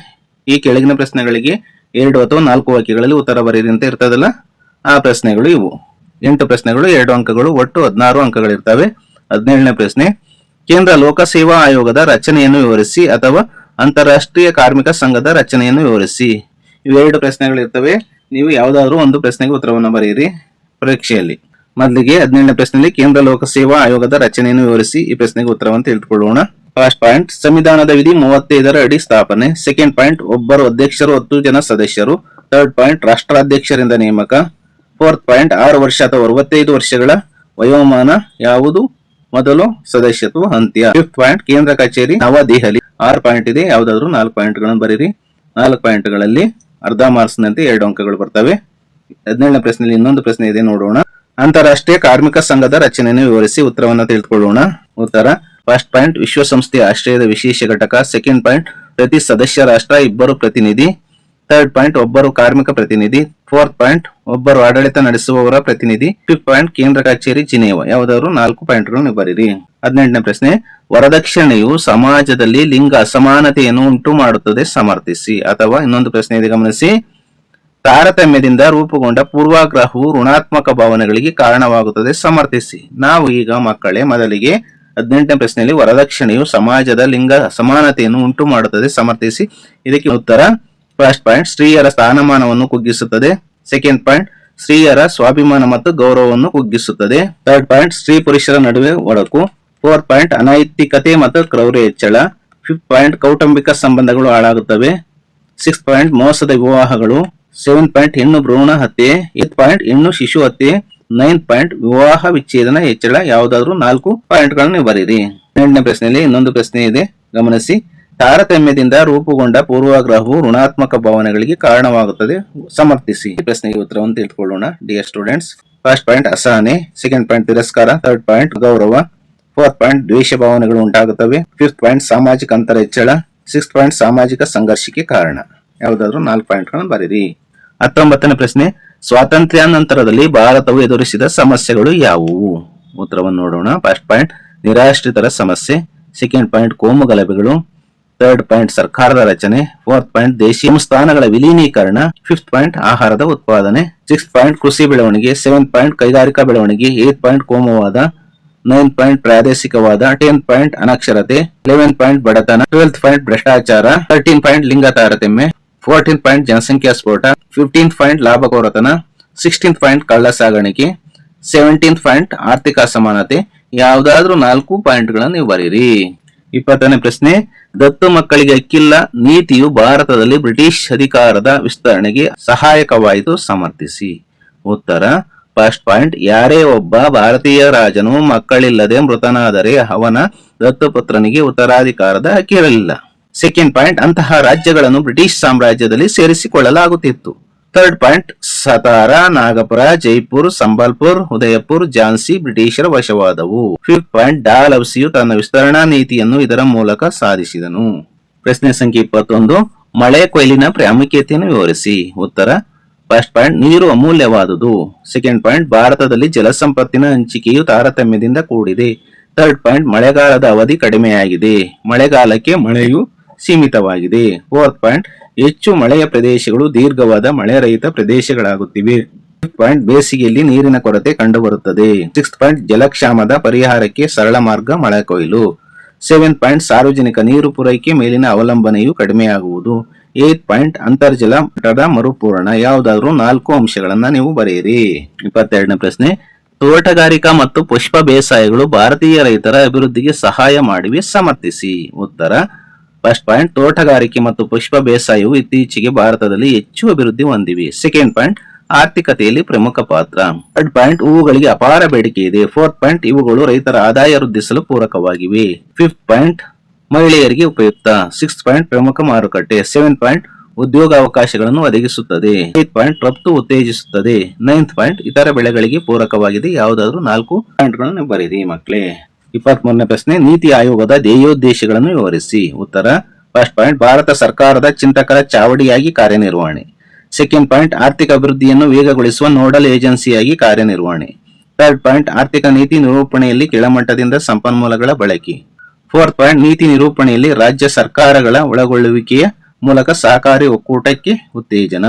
ಈ ಕೆಳಗಿನ ಪ್ರಶ್ನೆಗಳಿಗೆ 2 ಅಥವಾ 4 ವಾಕ್ಯಗಳಲ್ಲಿ ಉತ್ತರ ಬರೀರಿ ಅಂತ ಇರ್ತದಲ್ಲ, ಆ ಪ್ರಶ್ನೆಗಳು ಇವು. 8 ಪ್ರಶ್ನೆಗಳು, 2 ಅಂಕಗಳು, ಒಟ್ಟು 16 ಅಂಕಗಳಿರ್ತವೆ. 17ನೇ ಪ್ರಶ್ನೆ, ಕೇಂದ್ರ ಲೋಕಸೇವಾ ಆಯೋಗದ ರಚನೆಯನ್ನು ವಿವರಿಸಿ ಅಥವಾ ಅಂತಾರಾಷ್ಟ್ರೀಯ ಕಾರ್ಮಿಕ ಸಂಘದ ರಚನೆಯನ್ನು ವಿವರಿಸಿ. ಇವೆರಡು ಪ್ರಶ್ನೆಗಳಿರ್ತವೆ, ನೀವು ಯಾವ್ದಾದ್ರು ಒಂದು ಪ್ರಶ್ನೆಗೆ ಉತ್ತರವನ್ನು ಬರೆಯಿರಿ ಪರೀಕ್ಷೆಯಲ್ಲಿ. ಮೊದಲಿಗೆ 17ನೇ ಪ್ರಶ್ನೆಯಲ್ಲಿ ಕೇಂದ್ರ ಲೋಕಸೇವಾ ಆಯೋಗದ ರಚನೆಯನ್ನು ವಿವರಿಸಿ. ಈ ಪ್ರಶ್ನೆಗೆ ಉತ್ತರವನ್ನು ತಿಳಿದುಕೊಳ್ಳೋಣ. ಫಸ್ಟ್ ಪಾಯಿಂಟ್, ಸಂವಿಧಾನದ ವಿಧಿ 35ರ ಅಡಿ ಸ್ಥಾಪನೆ. ಸೆಕೆಂಡ್ ಪಾಯಿಂಟ್, ಒಬ್ಬರು ಅಧ್ಯಕ್ಷರು 10 ಜನ ಸದಸ್ಯರು. ಥರ್ಡ್ ಪಾಯಿಂಟ್, ರಾಷ್ಟ್ರಾಧ್ಯಕ್ಷರಿಂದ ನೇಮಕ. ಫೋರ್ತ್ ಪಾಯಿಂಟ್, 6 ವರ್ಷ ಅಥವಾ 65 ವರ್ಷಗಳ ವಯೋಮಾನ ಯಾವುದು ಮೊದಲು, ಸದಸ್ಯತ್ವ ಅಂತ್ಯ. ಫಿಫ್ತ್ ಪಾಯಿಂಟ್, ಕೇಂದ್ರ ಕಚೇರಿ ನವದೆಹಲಿ. 6 ಪಾಯಿಂಟ್ ಇದೆ, ಯಾವ್ದಾದ್ರು 4 ಪಾಯಿಂಟ್ಗಳನ್ನು ಬರೀರಿ. 4 ಪಾಯಿಂಟ್ಗಳಲ್ಲಿ ಅರ್ಧ ಮಾರ್ಕ್ಸ್ ನಂತೆ 2 ಅಂಕಗಳು ಬರ್ತವೆ. 17ನೇ ಪ್ರಶ್ನೆಯಲ್ಲಿ ಇನ್ನೊಂದು ಪ್ರಶ್ನೆ ಇದೆ, ನೋಡೋಣ. ಅಂತಾರಾಷ್ಟ್ರೀಯ ಕಾರ್ಮಿಕ ಸಂಘದ ರಚನೆಯನ್ನು ವಿವರಿಸಿ. ಉತ್ತರವನ್ನು ತಿಳಿದುಕೊಳ್ಳೋಣ. ಉತ್ತರ, ಫಸ್ಟ್ ಪಾಯಿಂಟ್, ವಿಶ್ವಸಂಸ್ಥೆಯ ಆಶ್ರಯದ ವಿಶೇಷ ಘಟಕ. ಸೆಕೆಂಡ್ ಪಾಯಿಂಟ್, ಪ್ರತಿ ಸದಸ್ಯ ರಾಷ್ಟ್ರ 2 ಪ್ರತಿನಿಧಿ. ಥರ್ಡ್ ಪಾಯಿಂಟ್, ಒಬ್ಬರು ಕಾರ್ಮಿಕ ಪ್ರತಿನಿಧಿ. ಫೋರ್ತ್ ಪಾಯಿಂಟ್, ಒಬ್ಬರು ಆಡಳಿತ ನಡೆಸುವವರ ಪ್ರತಿನಿಧಿ. ಫಿಫ್ತ್ ಪಾಯಿಂಟ್, ಕೇಂದ್ರ ಕಚೇರಿ ಜಿನೇವಾ. ಯಾವ್ದಾದ್ರು 4 ಪಾಯಿಂಟ್ಗಳನ್ನು ಬರೀರಿ. 18ನೇ ಪ್ರಶ್ನೆ, ವರದಕ್ಷಿಣೆಯು ಸಮಾಜದಲ್ಲಿ ಲಿಂಗ ಅಸಮಾನತೆಯನ್ನು ಉಂಟು ಮಾಡುತ್ತದೆ ಸಮರ್ಥಿಸಿ. ಅಥವಾ ಇನ್ನೊಂದು ಪ್ರಶ್ನೆ ಇದೆ, ಗಮನಿಸಿ. ತಾರತಮ್ಯದಿಂದ ರೂಪುಗೊಂಡ ಪೂರ್ವಾಗ್ರಹವು ಋಣಾತ್ಮಕ ಭಾವನೆಗಳಿಗೆ ಕಾರಣವಾಗುತ್ತದೆ ಸಮರ್ಥಿಸಿ. ನಾವು ಈಗ ಮಕ್ಕಳೇ ಮೊದಲಿಗೆ 18ನೇ ಪ್ರಶ್ನೆಯಲ್ಲಿ ವರದಕ್ಷಿಣೆಯು ಸಮಾಜದ ಲಿಂಗ ಅಸಮಾನತೆಯನ್ನು ಉಂಟು ಮಾಡುತ್ತದೆ ಸಮರ್ಥಿಸಿ. ಇದಕ್ಕೆ ಉತ್ತರ, ಫಸ್ಟ್ ಪಾಯಿಂಟ್, ಸ್ತ್ರೀಯರ ಸ್ಥಾನಮಾನವನ್ನು ಕುಗ್ಗಿಸುತ್ತದೆ. ಸೆಕೆಂಡ್ ಪಾಯಿಂಟ್, ಸ್ತ್ರೀಯರ ಸ್ವಾಭಿಮಾನ ಮತ್ತು ಗೌರವವನ್ನು ಕುಗ್ಗಿಸುತ್ತದೆ. ಥರ್ಡ್ ಪಾಯಿಂಟ್, ಸ್ತ್ರೀ ಪುರುಷರ ನಡುವೆ ಒಡಕು. ಫೋರ್ತ್ ಪಾಯಿಂಟ್, ಅನೈತಿಕತೆ ಮತ್ತು ಕ್ರೌರ್ಯ ಹೆಚ್ಚಳ. ಫಿಫ್ತ್ ಪಾಯಿಂಟ್, ಕೌಟುಂಬಿಕ ಸಂಬಂಧಗಳು ಹಾಳಾಗುತ್ತವೆ. ಸಿಕ್ಸ್ ಪಾಯಿಂಟ್, ಮೋಸದ ವಿವಾಹಗಳು. 7th ಪಾಯಿಂಟ್, ಹೆಣ್ಣು ಭ್ರೂಣ ಹತ್ಯೆ. 8th ಪಾಯಿಂಟ್, ಹೆಣ್ಣು ಶಿಶು ಹತ್ಯೆ. 9th ಪಾಯಿಂಟ್, ವಿವಾಹ ವಿಚ್ಛೇದನ ಹೆಚ್ಚಳ. ಯಾವ್ದಾದ್ರು 4 ಪಾಯಿಂಟ್ಗಳನ್ನು ಬರೀರಿ. 8ನೇ ಪ್ರಶ್ನೆಯಲ್ಲಿ ಇನ್ನೊಂದು ಪ್ರಶ್ನೆ ಇದೆ, ಗಮನಿಸಿ. ತಾರತಮ್ಯದಿಂದ ರೂಪುಗೊಂಡ ಪೂರ್ವಾಗ್ರಹವು ಋಣಾತ್ಮಕ ಭಾವನೆಗಳಿಗೆ ಕಾರಣವಾಗುತ್ತದೆ ಸಮರ್ಥಿಸಿ. ಈ ಪ್ರಶ್ನೆಗೆ ಉತ್ತರವನ್ನು ತಿಳಿದುಕೊಳ್ಳೋಣ ಡಿಯರ್ ಸ್ಟೂಡೆಂಟ್ಸ್. ಫಸ್ಟ್ ಪಾಯಿಂಟ್, ಅಸಹನೆ. ಸೆಕೆಂಡ್ ಪಾಯಿಂಟ್, ತಿರಸ್ಕಾರ. ಥರ್ಡ್ ಪಾಯಿಂಟ್, ಗೌರವ. ಫೋರ್ತ್ ಪಾಯಿಂಟ್, ದ್ವೇಷ ಭಾವನೆಗಳು ಉಂಟಾಗುತ್ತವೆ. ಫಿಫ್ತ್ ಪಾಯಿಂಟ್, ಸಾಮಾಜಿಕ ಅಂತರ ಹೆಚ್ಚಳ. 6th ಪಾಯಿಂಟ್, ಸಾಮಾಜಿಕ ಸಂಘರ್ಷಕ್ಕೆ ಕಾರಣ. ಯಾವ್ದಾದ್ರು 4 ಪಾಯಿಂಟ್ಗಳನ್ನು ಬರೀರಿ. 19ನೇ ಪ್ರಶ್ನೆ, ಸ್ವಾತಂತ್ರ್ಯಾನಂತರದಲ್ಲಿ ಭಾರತವು ಎದುರಿಸಿದ ಸಮಸ್ಯೆಗಳು ಯಾವುವು? ಉತ್ತರವನ್ನು ನೋಡೋಣ. ಫಸ್ಟ್ ಪಾಯಿಂಟ್, ನಿರಾಶ್ರಿತರ ಸಮಸ್ಯೆ. ಸೆಕೆಂಡ್ ಪಾಯಿಂಟ್, ಕೋಮು ಗಲಭೆಗಳು. ಥರ್ಡ್ ಪಾಯಿಂಟ್, ಸರ್ಕಾರದ ರಚನೆ. ಫೋರ್ತ್ ಪಾಯಿಂಟ್, ದೇಶೀಯ ಸಂಸ್ಥಾನಗಳ ವಿಲೀನೀಕರಣ. ಫಿಫ್ತ್ ಪಾಯಿಂಟ್, ಆಹಾರದ ಉತ್ಪಾದನೆ. 6th ಪಾಯಿಂಟ್, ಕೃಷಿ ಬೆಳವಣಿಗೆ. 7th ಪಾಯಿಂಟ್, ಕೈಗಾರಿಕಾ ಬೆಳವಣಿಗೆ. 8th ಪಾಯಿಂಟ್, ಕೋಮುವಾದ. 9th ಪಾಯಿಂಟ್, ಪ್ರಾದೇಶಿಕವಾದ. 10th ಪಾಯಿಂಟ್, ಅನಕ್ಷರತೆ. 11th ಪಾಯಿಂಟ್, ಬಡತನ. 12th ಪಾಯಿಂಟ್, ಭ್ರಷ್ಟಾಚಾರ. 13th ಪಾಯಿಂಟ್, ಲಿಂಗ ತಾರತಮ್ಯ. 14th ಪಾಯಿಂಟ್, ಜನಸಂಖ್ಯಾ ಸ್ಫೋಟ. 15th point, ಲಾಭಕೋರತನ. 16th ಪಾಯಿಂಟ್, ಕಳ್ಳ ಸಾಗಾಣಿಕೆ. 17th ಪಾಯಿಂಟ್, ಆರ್ಥಿಕ ಅಸಮಾನತೆ. ಯಾವ್ದಾದ್ರು 4 ಪಾಯಿಂಟ್ಗಳನ್ನು ನೀವು ಬರೀರಿ. 20ನೇ ಪ್ರಶ್ನೆ, ದತ್ತು ಮಕ್ಕಳಿಗೆ ಹಕ್ಕಿಲ್ಲ ನೀತಿಯು ಭಾರತದಲ್ಲಿ ಬ್ರಿಟಿಷ್ ಅಧಿಕಾರದ ವಿಸ್ತರಣೆಗೆ ಸಹಾಯಕವಾಯಿತು, ಸಮರ್ಥಿಸಿ. ಉತ್ತರ ಫಸ್ಟ್ ಪಾಯಿಂಟ್, ಯಾರೇ ಒಬ್ಬ ಭಾರತೀಯ ರಾಜನು ಮಕ್ಕಳಿಲ್ಲದೆ ಮೃತನಾದರೆ ಅವನ ದತ್ತುಪುತ್ರನಿಗೆ ಉತ್ತರಾಧಿಕಾರದ ಹಕ್ಕಿರಲಿಲ್ಲ. ಸೆಕೆಂಡ್ ಪಾಯಿಂಟ್, ಅಂತಹ ರಾಜ್ಯಗಳನ್ನು ಬ್ರಿಟಿಷ್ ಸಾಮ್ರಾಜ್ಯದಲ್ಲಿ ಸೇರಿಸಿಕೊಳ್ಳಲಾಗುತ್ತಿತ್ತು. ಥರ್ಡ್ ಪಾಯಿಂಟ್, ಸತಾರಾ, ನಾಗಪುರ, ಜೈಪುರ್, ಸಂಬಲ್ಪುರ್, ಉದಯಪುರ್, ಝಾನ್ಸಿ ಬ್ರಿಟಿಷರ ವಶವಾದವು. ಫಿಫ್ತ್ ಪಾಯಿಂಟ್, ಡಾಲ್ಹೌಸಿಯು ತನ್ನ ವಿಸ್ತರಣಾ ನೀತಿಯನ್ನು ಇದರ ಮೂಲಕ ಸಾಧಿಸಿದನು. ಪ್ರಶ್ನೆ ಸಂಖ್ಯೆ 21, ಮಳೆ ಕೊಯ್ಲಿನ ಪ್ರಾಮುಖ್ಯತೆಯನ್ನು ವಿವರಿಸಿ. ಉತ್ತರ ಫಸ್ಟ್ ಪಾಯಿಂಟ್, ನೀರು ಅಮೂಲ್ಯವಾದುದು. ಸೆಕೆಂಡ್ ಪಾಯಿಂಟ್, ಭಾರತದಲ್ಲಿ ಜಲಸಂಪತ್ತಿನ ಹಂಚಿಕೆಯು ತಾರತಮ್ಯದಿಂದ ಕೂಡಿದೆ. ಥರ್ಡ್ ಪಾಯಿಂಟ್, ಮಳೆಗಾಲದ ಅವಧಿ ಕಡಿಮೆಯಾಗಿದೆ. ಮಳೆಗಾಲಕ್ಕೆ ಮಳೆಯು ಸೀಮಿತವಾಗಿದೆ. ಫೋರ್ತ್ ಪಾಯಿಂಟ್, ಹೆಚ್ಚು ಮಳೆಯ ಪ್ರದೇಶಗಳು ದೀರ್ಘವಾದ ಮಳೆರಹಿತ ಪ್ರದೇಶಗಳಾಗುತ್ತಿವೆ. ಫಿಫ್ತ್ ಪಾಯಿಂಟ್, ಬೇಸಿಗೆಯಲ್ಲಿ ನೀರಿನ ಕೊರತೆ ಕಂಡುಬರುತ್ತದೆ. ಸಿಕ್ಸ್ತ್ ಪಾಯಿಂಟ್, ಜಲಕ್ಷಾಮದ ಪರಿಹಾರಕ್ಕೆ ಸರಳ ಮಾರ್ಗ ಮಳೆ ಕೊಯ್ಲು. ಸೆವೆಂತ್ ಪಾಯಿಂಟ್, ಸಾರ್ವಜನಿಕ ನೀರು ಪೂರೈಕೆ ಮೇಲಿನ ಅವಲಂಬನೆಯು ಕಡಿಮೆಯಾಗುವುದು. ಏತ್ ಪಾಯಿಂಟ್, ಅಂತರ್ಜಲ ಮಟ್ಟದ ಮರುಪೂರಣ. ಯಾವುದಾದ್ರೂ 4 ಅಂಶಗಳನ್ನ ನೀವು ಬರೆಯಿರಿ. 22ನೇ ಪ್ರಶ್ನೆ, ತೋಟಗಾರಿಕಾ ಮತ್ತು ಪುಷ್ಪ ಬೇಸಾಯಗಳು ಭಾರತೀಯ ರೈತರ ಅಭಿವೃದ್ಧಿಗೆ ಸಹಾಯ ಮಾಡಿವೆ, ಸಮರ್ಥಿಸಿ. ಉತ್ತರ ಫಸ್ಟ್ ಪಾಯಿಂಟ್, ತೋಟಗಾರಿಕೆ ಮತ್ತು ಪುಷ್ಪ ಬೇಸಾಯವು ಇತ್ತೀಚೆಗೆ ಭಾರತದಲ್ಲಿ ಹೆಚ್ಚು ಅಭಿವೃದ್ಧಿ ಹೊಂದಿವೆ. ಸೆಕೆಂಡ್ ಪಾಯಿಂಟ್, ಆರ್ಥಿಕತೆಯಲ್ಲಿ ಪ್ರಮುಖ ಪಾತ್ರ. ಥರ್ಡ್ ಪಾಯಿಂಟ್, ಹೂವುಗಳಿಗೆ ಅಪಾರ ಬೇಡಿಕೆ ಇದೆ. ಫೋರ್ತ್ ಪಾಯಿಂಟ್, ಇವುಗಳು ರೈತರ ಆದಾಯ ವೃದ್ಧಿಸಲು ಪೂರಕವಾಗಿವೆ. ಫಿಫ್ತ್ ಪಾಯಿಂಟ್, ಮಹಿಳೆಯರಿಗೆ ಉಪಯುಕ್ತ. ಸಿಕ್ಸ್ತ್ ಪಾಯಿಂಟ್, ಪ್ರಮುಖ ಮಾರುಕಟ್ಟೆ. ಸೆವೆಂತ್ ಪಾಯಿಂಟ್, ಉದ್ಯೋಗಾವಕಾಶಗಳನ್ನು ಒದಗಿಸುತ್ತದೆ. ಏತ್ ಪಾಯಿಂಟ್, ರಫ್ತು ಉತ್ತೇಜಿಸುತ್ತದೆ. ನೈನ್ತ್ ಪಾಯಿಂಟ್, ಇತರ ಬೆಳೆಗಳಿಗೆ ಪೂರಕವಾಗಿದೆ. ಯಾವುದಾದ್ರೂ 4 ಪಾಯಿಂಟ್ಗಳನ್ನು ಬರೆಯಿರಿ ಮಕ್ಕಳೇ. 23ನೇ ಪ್ರಶ್ನೆ, ನೀತಿ ಆಯೋಗದ ಧ್ಯೇಯೋದ್ದೇಶಗಳನ್ನು ವಿವರಿಸಿ. ಉತ್ತರ ಫಸ್ಟ್ ಪಾಯಿಂಟ್, ಭಾರತ ಸರ್ಕಾರದ ಚಿಂತಕರ ಚಾವಡಿಯಾಗಿ ಕಾರ್ಯನಿರ್ವಹಣೆ. ಸೆಕೆಂಡ್ ಪಾಯಿಂಟ್, ಆರ್ಥಿಕ ಅಭಿವೃದ್ಧಿಯನ್ನು ವೇಗಗೊಳಿಸುವ ನೋಡಲ್ ಏಜೆನ್ಸಿಯಾಗಿ ಕಾರ್ಯನಿರ್ವಹಣೆ. ಥರ್ಡ್ ಪಾಯಿಂಟ್, ಆರ್ಥಿಕ ನೀತಿ ನಿರೂಪಣೆಯಲ್ಲಿ ಕೆಳಮಟ್ಟದಿಂದ ಸಂಪನ್ಮೂಲಗಳ ಬಳಕೆ. ಫೋರ್ತ್ ಪಾಯಿಂಟ್, ನೀತಿ ನಿರೂಪಣೆಯಲ್ಲಿ ರಾಜ್ಯ ಸರ್ಕಾರಗಳ ಒಳಗೊಳ್ಳುವಿಕೆಯ ಮೂಲಕ ಸಹಕಾರಿ ಒಕ್ಕೂಟಕ್ಕೆ ಉತ್ತೇಜನ.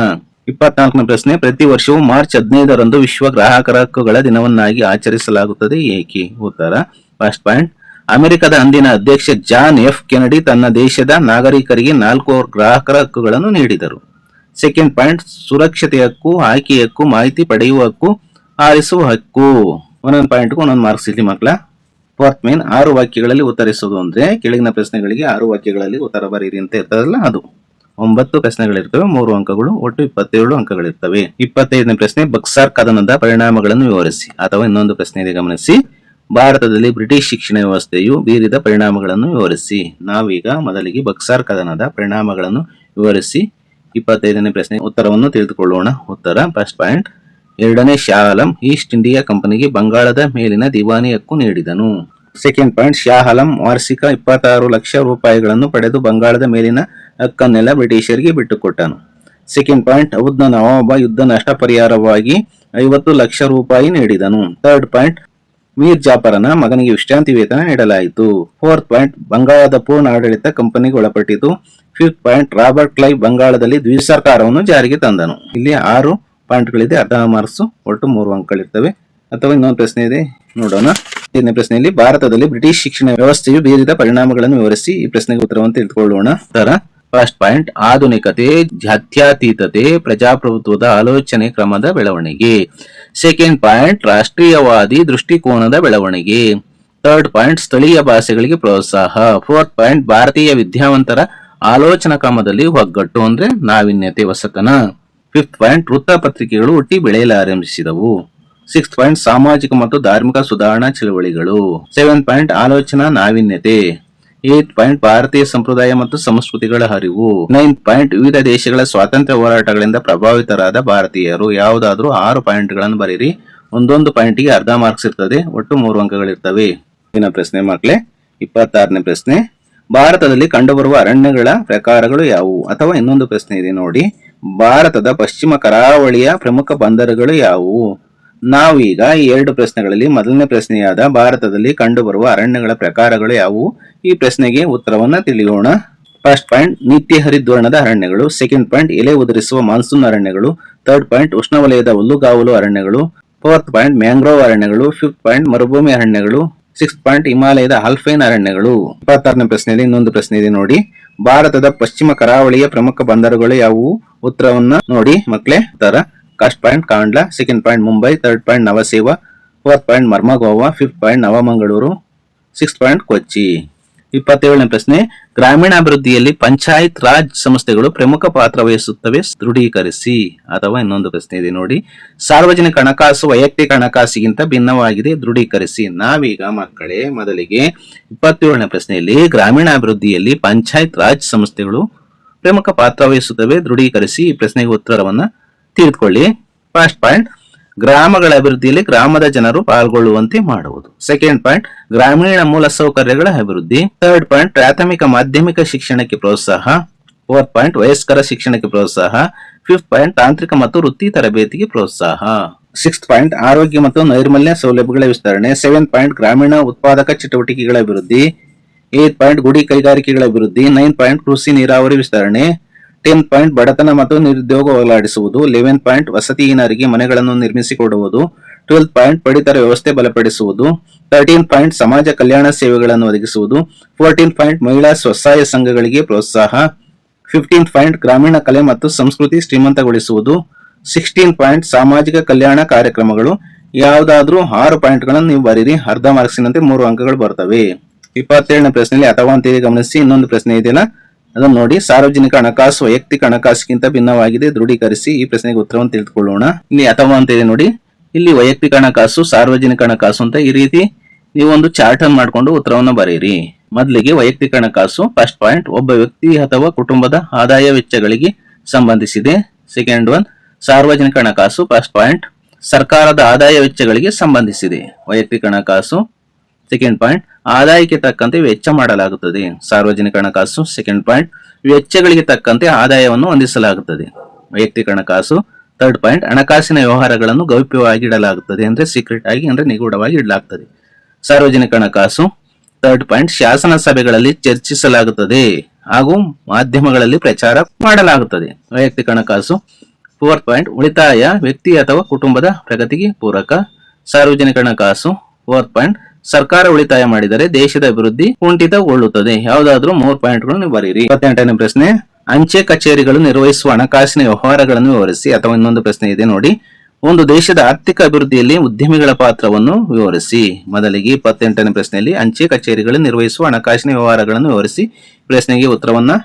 24ನೇ ಪ್ರಶ್ನೆ, ಪ್ರತಿ ವರ್ಷವೂ ಮಾರ್ಚ್ 15ರಂದು ವಿಶ್ವ ಗ್ರಾಹಕರ ಹಕ್ಕುಗಳ ದಿನವನ್ನಾಗಿ ಆಚರಿಸಲಾಗುತ್ತದೆ, ಏಕೆ? ಉತ್ತರ ಫಸ್ಟ್ ಪಾಯಿಂಟ್, ಅಮೆರಿಕದ ಅಂದಿನ ಅಧ್ಯಕ್ಷ ಜಾನ್ ಎಫ್ ಕೆನಡಿ ತನ್ನ ದೇಶದ ನಾಗರಿಕರಿಗೆ 4 ಗ್ರಾಹಕರ ಹಕ್ಕುಗಳನ್ನು ನೀಡಿದರು. ಸೆಕೆಂಡ್ ಪಾಯಿಂಟ್, ಸುರಕ್ಷತೆ ಹಕ್ಕು, ಆಯ್ಕೆ ಹಕ್ಕು, ಮಾಹಿತಿ ಪಡೆಯುವ ಹಕ್ಕು, ಆರಿಸುವ ಹಕ್ಕು. ಒಂದೊಂದು ಪಾಯಿಂಟ್ಗೂ ಒಂದೊಂದು ಮಾರ್ಕ್ಸ್ ಇಲ್ಲಿ ಮಕ್ಕಳ. ಫೋರ್ತ್ ಮೇನ್, 6 ವಾಕ್ಯಗಳಲ್ಲಿ ಉತ್ತರಿಸೋದು ಅಂದ್ರೆ ಕೆಳಗಿನ ಪ್ರಶ್ನೆಗಳಿಗೆ 6 ವಾಕ್ಯಗಳಲ್ಲಿ ಉತ್ತರ ಬರೀರಿ ಅಂತ ಇರ್ತದಲ್ಲ ಅದು. 9 ಪ್ರಶ್ನೆಗಳಿರ್ತವೆ, 3 ಅಂಕಗಳು, ಒಟ್ಟು 27 ಅಂಕಗಳಿರ್ತವೆ. 25ನೇ ಪ್ರಶ್ನೆ, ಬಕ್ಸಾರ್ ಕದನದ ಪರಿಣಾಮಗಳನ್ನು ವಿವರಿಸಿ. ಅಥವಾ ಇನ್ನೊಂದು ಪ್ರಶ್ನೆ ಇದೆ ಗಮನಿಸಿ, ಭಾರತದಲ್ಲಿ ಬ್ರಿಟಿಷ್ ಶಿಕ್ಷಣ ವ್ಯವಸ್ಥೆಯು ಬೀರಿದ ಪರಿಣಾಮಗಳನ್ನು ವಿವರಿಸಿ. ನಾವೀಗ ಮೊದಲಿಗೆ ಬಕ್ಸಾರ್ ಕದನದ ಪರಿಣಾಮಗಳನ್ನು ವಿವರಿಸಿ 25ನೇ ಪ್ರಶ್ನೆ ಉತ್ತರವನ್ನು ತಿಳಿದುಕೊಳ್ಳೋಣ. ಉತ್ತರ ಫಸ್ಟ್ ಪಾಯಿಂಟ್, 2ನೇ ಶಾ ಆಲಂ ಈಸ್ಟ್ ಇಂಡಿಯಾ ಕಂಪನಿಗೆ ಬಂಗಾಳದ ಮೇಲಿನ ದಿವಾನಿ ಹಕ್ಕು ನೀಡಿದನು. ಸೆಕೆಂಡ್ ಪಾಯಿಂಟ್, ಶಾ ಆಲಂ ವಾರ್ಷಿಕ 26 ಲಕ್ಷ ರೂಪಾಯಿಗಳನ್ನು ಪಡೆದು ಬಂಗಾಳದ ಮೇಲಿನ ಹಕ್ಕನ್ನೆಲ್ಲ ಬ್ರಿಟಿಷರಿಗೆ ಬಿಟ್ಟುಕೊಟ್ಟನು. ಸೆಕೆಂಡ್ ಪಾಯಿಂಟ್, ಔದ್ನ ನವಾಬ ಯುದ್ಧ ನಷ್ಟ ಪರಿಹಾರವಾಗಿ 50 ಲಕ್ಷ ರೂಪಾಯಿ ನೀಡಿದನು. ಥರ್ಡ್ ಪಾಯಿಂಟ್, ಮೀರ್ ಜಾಫರನ ಮಗನಿಗೆ ವಿಶ್ರಾಂತಿ ವೇತನ ನೀಡಲಾಯಿತು. ಫೋರ್ತ್ ಪಾಯಿಂಟ್, ಬಂಗಾಳದ ಪೂರ್ಣ ಆಡಳಿತ ಕಂಪನಿಗೆ ಒಳಪಟ್ಟಿತು. ಫಿಫ್ತ್ ಪಾಯಿಂಟ್, ರಾಬರ್ಟ್ ಕ್ಲೈವ್ ಬಂಗಾಳದಲ್ಲಿ ದ್ವಿಜ ಸರ್ಕಾರವನ್ನು ಜಾರಿಗೆ ತಂದನು. ಇಲ್ಲಿ 6 ಪಾಯಿಂಟ್ಗಳಿದೆ, ಅರ್ಧ ಮಾರ್ಕ್ಸ್, ಒಟ್ಟು 3 ಅಂಕಗಳಿರ್ತವೆ. ಅಥವಾ ಇನ್ನೊಂದು ಪ್ರಶ್ನೆ ಇದೆ ನೋಡೋಣ. 5ನೇ ಪ್ರಶ್ನೆಯಲ್ಲಿ ಭಾರತದಲ್ಲಿ ಬ್ರಿಟಿಷ್ ಶಿಕ್ಷಣ ವ್ಯವಸ್ಥೆಯು ಬೀರಿದ ಪರಿಣಾಮಗಳನ್ನು ವಿವರಿಸಿ. ಈ ಪ್ರಶ್ನೆಗೆ ಉತ್ತರವನ್ನು ತಿಳಿದುಕೊಳ್ಳೋಣ. ಉತ್ತರ ಫಸ್ಟ್ ಪಾಯಿಂಟ್, ಆಧುನಿಕತೆ, ಜಾತ್ಯತೀತತೆ, ಪ್ರಜಾಪ್ರಭುತ್ವದ ಆಲೋಚನೆ ಕ್ರಮದ ಬೆಳವಣಿಗೆ. ಸೆಕೆಂಡ್ ಪಾಯಿಂಟ್, ರಾಷ್ಟ್ರೀಯವಾದಿ ದೃಷ್ಟಿಕೋನದ ಬೆಳವಣಿಗೆ. ಥರ್ಡ್ ಪಾಯಿಂಟ್, ಸ್ಥಳೀಯ ಭಾಷೆಗಳಿಗೆ ಪ್ರೋತ್ಸಾಹ. ಫೋರ್ತ್ ಪಾಯಿಂಟ್, ಭಾರತೀಯ ವಿದ್ಯಾವಂತರ ಆಲೋಚನಾ ಕ್ರಮದಲ್ಲಿ ಒಗ್ಗಟ್ಟು ಅಂದ್ರೆ ನಾವೀನ್ಯತೆ, ಹೊಸತನ. ಫಿಫ್ತ್ ಪಾಯಿಂಟ್, ವೃತ್ತಪತ್ರಿಕೆಗಳು ಹುಟ್ಟಿ ಬೆಳೆಯಲಾರಂಭಿಸಿದವು. ಸಿಕ್ಸ್ತ್ ಪಾಯಿಂಟ್, ಸಾಮಾಜಿಕ ಮತ್ತು ಧಾರ್ಮಿಕ ಸುಧಾರಣಾ ಚಳವಳಿಗಳು. ಸೆವೆಂತ್ ಪಾಯಿಂಟ್, ಆಲೋಚನಾ ನಾವೀನ್ಯತೆ. ಏತ್ ಪಾಯಿಂಟ್, ಭಾರತೀಯ ಸಂಪ್ರದಾಯ ಮತ್ತು ಸಂಸ್ಕೃತಿಗಳ ಅರಿವು. ನೈನ್ತ್ ಪಾಯಿಂಟ್, ವಿವಿಧ ದೇಶಗಳ ಸ್ವಾತಂತ್ರ್ಯ ಹೋರಾಟಗಳಿಂದ ಪ್ರಭಾವಿತರಾದ ಭಾರತೀಯರು. ಯಾವುದಾದ್ರೂ 6 ಪಾಯಿಂಟ್ಗಳನ್ನು ಬರೀರಿ. ಒಂದೊಂದು ಪಾಯಿಂಟ್ಗೆ ಅರ್ಧ ಮಾರ್ಕ್ಸ್ ಇರ್ತದೆ, ಒಟ್ಟು 3 ಅಂಕಗಳಿರ್ತವೆ. ಇನ್ನ ಪ್ರಶ್ನೆ ಮಕ್ಕಳೇ, 26ನೇ ಪ್ರಶ್ನೆ, ಭಾರತದಲ್ಲಿ ಕಂಡುಬರುವ ಅರಣ್ಯಗಳ ಪ್ರಕಾರಗಳು ಯಾವುವು? ಅಥವಾ ಇನ್ನೊಂದು ಪ್ರಶ್ನೆ ಇದೆ ನೋಡಿ, ಭಾರತದ ಪಶ್ಚಿಮ ಕರಾವಳಿಯ ಪ್ರಮುಖ ಬಂದರುಗಳು ಯಾವುವು? ನಾವೀಗ ಈ 2 ಪ್ರಶ್ನೆಗಳಲ್ಲಿ ಮೊದಲನೇ ಪ್ರಶ್ನೆಯಾದ ಭಾರತದಲ್ಲಿ ಕಂಡುಬರುವ ಅರಣ್ಯಗಳ ಪ್ರಕಾರಗಳು ಯಾವುವು, ಈ ಪ್ರಶ್ನೆಗೆ ಉತ್ತರವನ್ನ ತಿಳಿಯೋಣ. ಫಸ್ಟ್ ಪಾಯಿಂಟ್, ನಿತ್ಯ ಹರಿದ್ವರ್ಣದ ಅರಣ್ಯಗಳು. ಸೆಕೆಂಡ್ ಪಾಯಿಂಟ್, ಎಲೆ ಉದುರಿಸುವ ಮಾನ್ಸೂನ್ ಅರಣ್ಯಗಳು. ಥರ್ಡ್ ಪಾಯಿಂಟ್, ಉಷ್ಣವಲಯದ ಹುಲ್ಲುಗಾವಲು ಅರಣ್ಯಗಳು. ಫೋರ್ತ್ ಪಾಯಿಂಟ್, ಮ್ಯಾಂಗ್ರೋವ್ ಅರಣ್ಯಗಳು. ಫಿಫ್ತ್ ಪಾಯಿಂಟ್, ಮರುಭೂಮಿ ಅರಣ್ಯಗಳು. ಸಿಕ್ಸ್ತ್ ಪಾಯಿಂಟ್, ಹಿಮಾಲಯದ ಆಲ್ಪೈನ್ ಅರಣ್ಯಗಳು. 26ನೇ ಪ್ರಶ್ನೆಯಲ್ಲಿ ಇನ್ನೊಂದು ಪ್ರಶ್ನೆ ಇದೆ ನೋಡಿ, ಭಾರತದ ಪಶ್ಚಿಮ ಕರಾವಳಿಯ ಪ್ರಮುಖ ಬಂದರುಗಳು ಯಾವುವು? ಉತ್ತರವನ್ನ ನೋಡಿ ಮಕ್ಕಳೇ. ಉತ್ತರ first point, Kandla. Second point, Mumbai. Third point, Nhava Sheva. Fourth point, Marmagao. Fifth point, Navamangaluru. Sixth point, Kochi. 27ನೇ ಪ್ರಶ್ನೆ, ಗ್ರಾಮೀಣಾಭಿವೃದ್ಧಿಯಲ್ಲಿ ಪಂಚಾಯತ್ ರಾಜ್ ಸಂಸ್ಥೆಗಳು ಪ್ರಮುಖ ಪಾತ್ರ ವಹಿಸುತ್ತವೆ, ದೃಢೀಕರಿಸಿ. ಅಥವಾ ಇನ್ನೊಂದು ಪ್ರಶ್ನೆ ಇದೆ ನೋಡಿ, ಸಾರ್ವಜನಿಕ ಹಣಕಾಸು ವೈಯಕ್ತಿಕ ಹಣಕಾಸಿಗಿಂತ ಭಿನ್ನವಾಗಿದೆ, ದೃಢೀಕರಿಸಿ. ನಾವೀಗ ಮಕ್ಕಳೇ ಮೊದಲಿಗೆ 27ನೇ ಪ್ರಶ್ನೆಯಲ್ಲಿ ಗ್ರಾಮೀಣಾಭಿವೃದ್ಧಿಯಲ್ಲಿ ಪಂಚಾಯತ್ ರಾಜ್ ಸಂಸ್ಥೆಗಳು ಪ್ರಮುಖ ಪಾತ್ರ ವಹಿಸುತ್ತವೆ, ದೃಢೀಕರಿಸಿ. ಈ ಪ್ರಶ್ನೆಗೆ ಉತ್ತರವನ್ನ ತಿಳಿದುಕೊಳ್ಳಿ. ಫಸ್ಟ್ ಪಾಯಿಂಟ್, ಗ್ರಾಮಗಳ ಅಭಿವೃದ್ಧಿಯಲ್ಲಿ ಗ್ರಾಮದ ಜನರು ಪಾಲ್ಗೊಳ್ಳುವಂತೆ ಮಾಡುವುದು. ಸೆಕೆಂಡ್ ಪಾಯಿಂಟ್, ಗ್ರಾಮೀಣ ಮೂಲಸೌಕರ್ಯಗಳ ಅಭಿವೃದ್ಧಿ. ಥರ್ಡ್ ಪಾಯಿಂಟ್, ಪ್ರಾಥಮಿಕ ಮಾಧ್ಯಮಿಕ ಶಿಕ್ಷಣಕ್ಕೆ ಪ್ರೋತ್ಸಾಹ. ಫೋರ್ತ್ ಪಾಯಿಂಟ್, ವಯಸ್ಕರ ಶಿಕ್ಷಣಕ್ಕೆ ಪ್ರೋತ್ಸಾಹ. ಫಿಫ್ತ್ ಪಾಯಿಂಟ್, ತಾಂತ್ರಿಕ ಮತ್ತು ವೃತ್ತಿ ತರಬೇತಿಗೆ ಪ್ರೋತ್ಸಾಹ. ಸಿಕ್ಸ್ತ್ ಪಾಯಿಂಟ್, ಆರೋಗ್ಯ ಮತ್ತು ನೈರ್ಮಲ್ಯ ಸೌಲಭ್ಯಗಳ ವಿಸ್ತರಣೆ. ಸೆವೆಂತ್ ಪಾಯಿಂಟ್, ಗ್ರಾಮೀಣ ಉತ್ಪಾದಕ ಚಟುವಟಿಕೆಗಳ ಅಭಿವೃದ್ಧಿ. ಏತ್ ಪಾಯಿಂಟ್, ಗುಡಿ ಕೈಗಾರಿಕೆಗಳ ಅಭಿವೃದ್ಧಿ. 9 ಪಾಯಿಂಟ್, ಕೃಷಿ ನೀರಾವರಿ ವಿಸ್ತರಣೆ. 10 ಪಾಯಿಂಟ್, ಬಡತನ ಮತ್ತು ನಿರುದ್ಯೋಗ ಹೋಗಲಾಡಿಸುವುದು. 11 ಪಾಯಿಂಟ್, ವಸತಿಹೀನರಿಗೆ ಮನೆಗಳನ್ನು ನಿರ್ಮಿಸಿಕೊಡುವುದು. 12 ಪಾಯಿಂಟ್, ಪಡಿತರ ವ್ಯವಸ್ಥೆ ಬಲಪಡಿಸುವುದು. 13 ಪಾಯಿಂಟ್, ಸಮಾಜ ಕಲ್ಯಾಣ ಸೇವೆಗಳನ್ನು ಒದಗಿಸುವುದು. 14 ಪಾಯಿಂಟ್, ಮಹಿಳಾ ಸ್ವಸಹಾಯ ಸಂಘಗಳಿಗೆ ಪ್ರೋತ್ಸಾಹ. 15 ಪಾಯಿಂಟ್, ಗ್ರಾಮೀಣ ಕಲೆ ಮತ್ತು ಸಂಸ್ಕೃತಿ ಶ್ರೀಮಂತಗೊಳಿಸುವುದು. 16 ಪಾಯಿಂಟ್, ಸಾಮಾಜಿಕ ಕಲ್ಯಾಣ ಕಾರ್ಯಕ್ರಮಗಳು. ಯಾವುದಾದ್ರೂ 6 ಪಾಯಿಂಟ್ಗಳನ್ನು ನೀವು ಬರೀರಿ. ಅರ್ಧ ಮಾರ್ಕ್ಸಿನಂತೆ 3 ಅಂಕಗಳು ಬರ್ತವೆ. 27ನೇ ಪ್ರಶ್ನೆಯಲ್ಲಿ ಅಥವಾ ಅಂತೇಳಿ ಗಮನಿಸಿ. ಇನ್ನೊಂದು ಪ್ರಶ್ನೆ ಇದೆಯಲ್ಲ, ಅದನ್ನು ನೋಡಿ. ಸಾರ್ವಜನಿಕ ಹಣಕಾಸು ವೈಯಕ್ತಿಕ ಹಣಕಾಸಿಗಿಂತ ಭಿನ್ನವಾಗಿದೆ, ದೃಢೀಕರಿಸಿ. ಈ ಪ್ರಶ್ನೆಗೆ ಉತ್ತರವನ್ನು ತಿಳಿದುಕೊಳ್ಳೋಣ. ಇಲ್ಲಿ ಅಥವಾ ಅಂತ ಇದೆ ನೋಡಿ. ಇಲ್ಲಿ ವೈಯಕ್ತಿಕ ಹಣಕಾಸು, ಸಾರ್ವಜನಿಕ ಹಣಕಾಸು ಅಂತ ಈ ರೀತಿ ನೀವು ಒಂದು ಚಾರ್ಟ್ ಅನ್ನು ಮಾಡಿಕೊಂಡು ಉತ್ತರವನ್ನು ಬರೆಯಿರಿ. ಮೊದಲಿಗೆ ವೈಯಕ್ತಿಕ ಹಣಕಾಸು. ಫಸ್ಟ್ ಪಾಯಿಂಟ್, ಒಬ್ಬ ವ್ಯಕ್ತಿ ಅಥವಾ ಕುಟುಂಬದ ಆದಾಯ ವೆಚ್ಚಗಳಿಗೆ ಸಂಬಂಧಿಸಿದೆ. ಸೆಕೆಂಡ್ ಒನ್, ಸಾರ್ವಜನಿಕ ಹಣಕಾಸು. ಫಸ್ಟ್ ಪಾಯಿಂಟ್, ಸರ್ಕಾರದ ಆದಾಯ ವೆಚ್ಚಗಳಿಗೆ ಸಂಬಂಧಿಸಿದೆ. ವೈಯಕ್ತಿಕ ಹಣಕಾಸು. ಸೆಕೆಂಡ್ ಪಾಯಿಂಟ್, ಆದಾಯಕ್ಕೆ ತಕ್ಕಂತೆ ವೆಚ್ಚ ಮಾಡಲಾಗುತ್ತದೆ. ಸಾರ್ವಜನಿಕ ಹಣಕಾಸು. ಸೆಕೆಂಡ್ ಪಾಯಿಂಟ್, ವೆಚ್ಚಗಳಿಗೆ ತಕ್ಕಂತೆ ಆದಾಯವನ್ನು ಹೊಂದಿಸಲಾಗುತ್ತದೆ. ವೈಯಕ್ತಿಕ ಹಣಕಾಸು. ಥರ್ಡ್ ಪಾಯಿಂಟ್, ಹಣಕಾಸಿನ ವ್ಯವಹಾರಗಳನ್ನು ಗೌಪ್ಯವಾಗಿ ಇಡಲಾಗುತ್ತದೆ, ಅಂದ್ರೆ ಸೀಕ್ರೆಟ್ ಆಗಿ, ಅಂದ್ರೆ ನಿಗೂಢವಾಗಿ ಇಡಲಾಗುತ್ತದೆ. ಸಾರ್ವಜನಿಕ ಹಣಕಾಸು. ಥರ್ಡ್ ಪಾಯಿಂಟ್, ಶಾಸನ ಸಭೆಗಳಲ್ಲಿ ಚರ್ಚಿಸಲಾಗುತ್ತದೆ ಹಾಗೂ ಮಾಧ್ಯಮಗಳಲ್ಲಿ ಪ್ರಚಾರ ಮಾಡಲಾಗುತ್ತದೆ. ವೈಯಕ್ತಿಕ ಹಣಕಾಸು. ಫೋರ್ತ್ ಪಾಯಿಂಟ್, ಉಳಿತಾಯ ವ್ಯಕ್ತಿ ಅಥವಾ ಕುಟುಂಬದ ಪ್ರಗತಿಗೆ ಪೂರಕ. ಸಾರ್ವಜನಿಕ ಹಣಕಾಸು. ಫೋರ್ತ್ ಪಾಯಿಂಟ್, ಸರ್ಕಾರ ಉಳಿತಾಯ ಮಾಡಿದರೆ ದೇಶದ ಅಭಿವೃದ್ಧಿ ಕುಂಠಿತಗೊಳ್ಳುತ್ತದೆ. ಯಾವುದಾದ್ರೂ 3 ಪಾಯಿಂಟ್ಗಳನ್ನು ಬರೀರಿ. 28ನೇ ಪ್ರಶ್ನೆ, ಅಂಚೆ ಕಚೇರಿಗಳು ನಿರ್ವಹಿಸುವ ಹಣಕಾಸಿನ ವ್ಯವಹಾರಗಳನ್ನು ವಿವರಿಸಿ. ಅಥವಾ ಇನ್ನೊಂದು ಪ್ರಶ್ನೆ ಇದೆ ನೋಡಿ, ಒಂದು ದೇಶದ ಆರ್ಥಿಕ ಅಭಿವೃದ್ಧಿಯಲ್ಲಿ ಉದ್ಯಮಿಗಳ ಪಾತ್ರವನ್ನು ವಿವರಿಸಿ. ಮೊದಲಿಗೆ 28ನೇ ಪ್ರಶ್ನೆಯಲ್ಲಿ ಅಂಚೆ ಕಚೇರಿಗಳು ನಿರ್ವಹಿಸುವ ಹಣಕಾಸಿನ ವ್ಯವಹಾರಗಳನ್ನು ವಿವರಿಸಿ. ಪ್ರಶ್ನೆಗೆ ಉತ್ತರವನ್ನ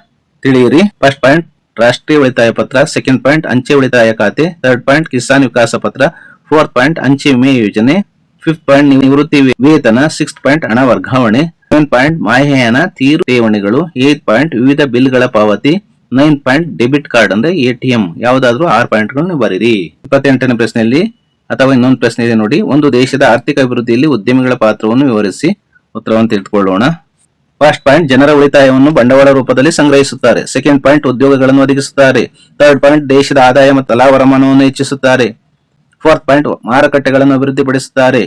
ತಿಳಿಯಿರಿ. ಫಸ್ಟ್ ಪಾಯಿಂಟ್, ರಾಷ್ಟ್ರೀಯ ಉಳಿತಾಯ ಪತ್ರ. ಸೆಕೆಂಡ್ ಪಾಯಿಂಟ್, ಅಂಚೆ ಉಳಿತಾಯ ಖಾತೆ. ಥರ್ಡ್ ಪಾಯಿಂಟ್, ಕಿಸಾನ್ ವಿಕಾಸ ಪತ್ರ. ಫೋರ್ತ್ ಪಾಯಿಂಟ್, ಅಂಚೆ ವಿಮೆ ಯೋಜನೆ. ಫಿಫ್ತ್ ಪಾಯಿಂಟ್, ನಿವೃತ್ತಿ ವೇತನ. ಸಿಕ್ಸ್ತ್ ಪಾಯಿಂಟ್, ಹಣ ವರ್ಗಾವಣೆ. 7 ಪಾಯಿಂಟ್, ಮಾಹೆಯಾನ ತೀರು ಠೇವಣಿಗಳು. 8 ಪಾಯಿಂಟ್, ವಿವಿಧ ಬಿಲ್ಗಳ ಪಾವತಿ. 9 ಪಾಯಿಂಟ್, ಡೆಬಿಟ್ ಕಾರ್ಡ್ ಅಂದ್ರೆ ATM. ಯಾವುದಾದ್ರೂ 6 ಪಾಯಿಂಟ್ಗಳನ್ನು ಬರೀರಿ. 28ನೇ ಪ್ರಶ್ನೆಯಲ್ಲಿ ಅಥವಾ ಇನ್ನೊಂದು ಪ್ರಶ್ನೆ ಇದೆ ನೋಡಿ, ಒಂದು ದೇಶದ ಆರ್ಥಿಕ ಅಭಿವೃದ್ಧಿಯಲ್ಲಿ ಉದ್ಯಮಿಗಳ ಪಾತ್ರವನ್ನು ವಿವರಿಸಿ. ಉತ್ತರವನ್ನು ತಿಳಿದುಕೊಳ್ಳೋಣ. ಫಸ್ಟ್ ಪಾಯಿಂಟ್, ಜನರ ಉಳಿತಾಯವನ್ನು ಬಂಡವಾಳ ರೂಪದಲ್ಲಿ ಸಂಗ್ರಹಿಸುತ್ತಾರೆ. ಸೆಕೆಂಡ್ ಪಾಯಿಂಟ್, ಉದ್ಯೋಗಗಳನ್ನು ಒದಗಿಸುತ್ತಾರೆ. ಥರ್ಡ್ ಪಾಯಿಂಟ್, ದೇಶದ ಆದಾಯ ಮತ್ತು ತಲಾ ವರಮಾನವನ್ನು ಹೆಚ್ಚಿಸುತ್ತಾರೆ. ಫೋರ್ತ್ ಪಾಯಿಂಟ್, ಮಾರುಕಟ್ಟೆಗಳನ್ನು ಅಭಿವೃದ್ಧಿಪಡಿಸುತ್ತಾರೆ.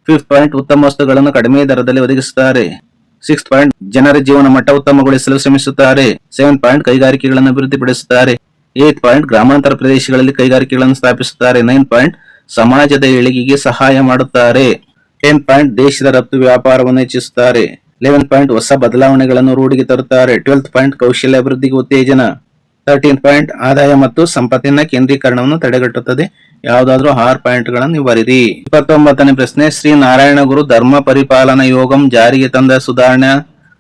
ಫಿಫ್ತ್ ಪಾಯಿಂಟ್, ಉತ್ತಮ ವಸ್ತುಗಳನ್ನು ಕಡಿಮೆ ದರದಲ್ಲಿ ಒದಗಿಸುತ್ತಾರೆ. ಸಿಕ್ಸ್ತ್ ಪಾಯಿಂಟ್, ಜನರ ಜೀವನ ಮಟ್ಟ ಉತ್ತಮಗೊಳಿಸಲು ಶ್ರಮಿಸುತ್ತಾರೆ. 7 ಪಾಯಿಂಟ್, ಕೈಗಾರಿಕೆಗಳನ್ನು ಅಭಿವೃದ್ಧಿಪಡಿಸುತ್ತಾರೆ. 8 ಪಾಯಿಂಟ್, ಗ್ರಾಮಾಂತರ ಪ್ರದೇಶಗಳಲ್ಲಿ ಕೈಗಾರಿಕೆಗಳನ್ನು ಸ್ಥಾಪಿಸುತ್ತಾರೆ. 9 ಪಾಯಿಂಟ್, ಸಮಾಜದ ಏಳಿಗೆಗೆ ಸಹಾಯ ಮಾಡುತ್ತಾರೆ. 10 ಪಾಯಿಂಟ್, ದೇಶದ ರಫ್ತು ವ್ಯಾಪಾರವನ್ನು ಹೆಚ್ಚಿಸುತ್ತಾರೆ. 11 ಪಾಯಿಂಟ್, ಹೊಸ ಬದಲಾವಣೆಗಳನ್ನು ರೂಢಿಗೆ ತರುತ್ತಾರೆ. 12 ಪಾಯಿಂಟ್, ಕೌಶಲ್ಯ ಅಭಿವೃದ್ಧಿಗೆ ಉತ್ತೇಜನ. 13 ಪಾಯಿಂಟ್, ಆದಾಯ ಮತ್ತು ಸಂಪತ್ತಿನ ಕೇಂದ್ರೀಕರಣವನ್ನು ತಡೆಗಟ್ಟುತ್ತದೆ. ಯಾವುದಾದ್ರೂ 6 ಪಾಯಿಂಟ್ಗಳನ್ನು ನೀವು ಬರೀರಿ. 29ನೇ ಪ್ರಶ್ನೆ, ಶ್ರೀ ನಾರಾಯಣ ಗುರು ಧರ್ಮ ಪರಿಪಾಲನಾ ಯೋಗಂ ಜಾರಿಗೆ ತಂದ ಸುಧಾರಣಾ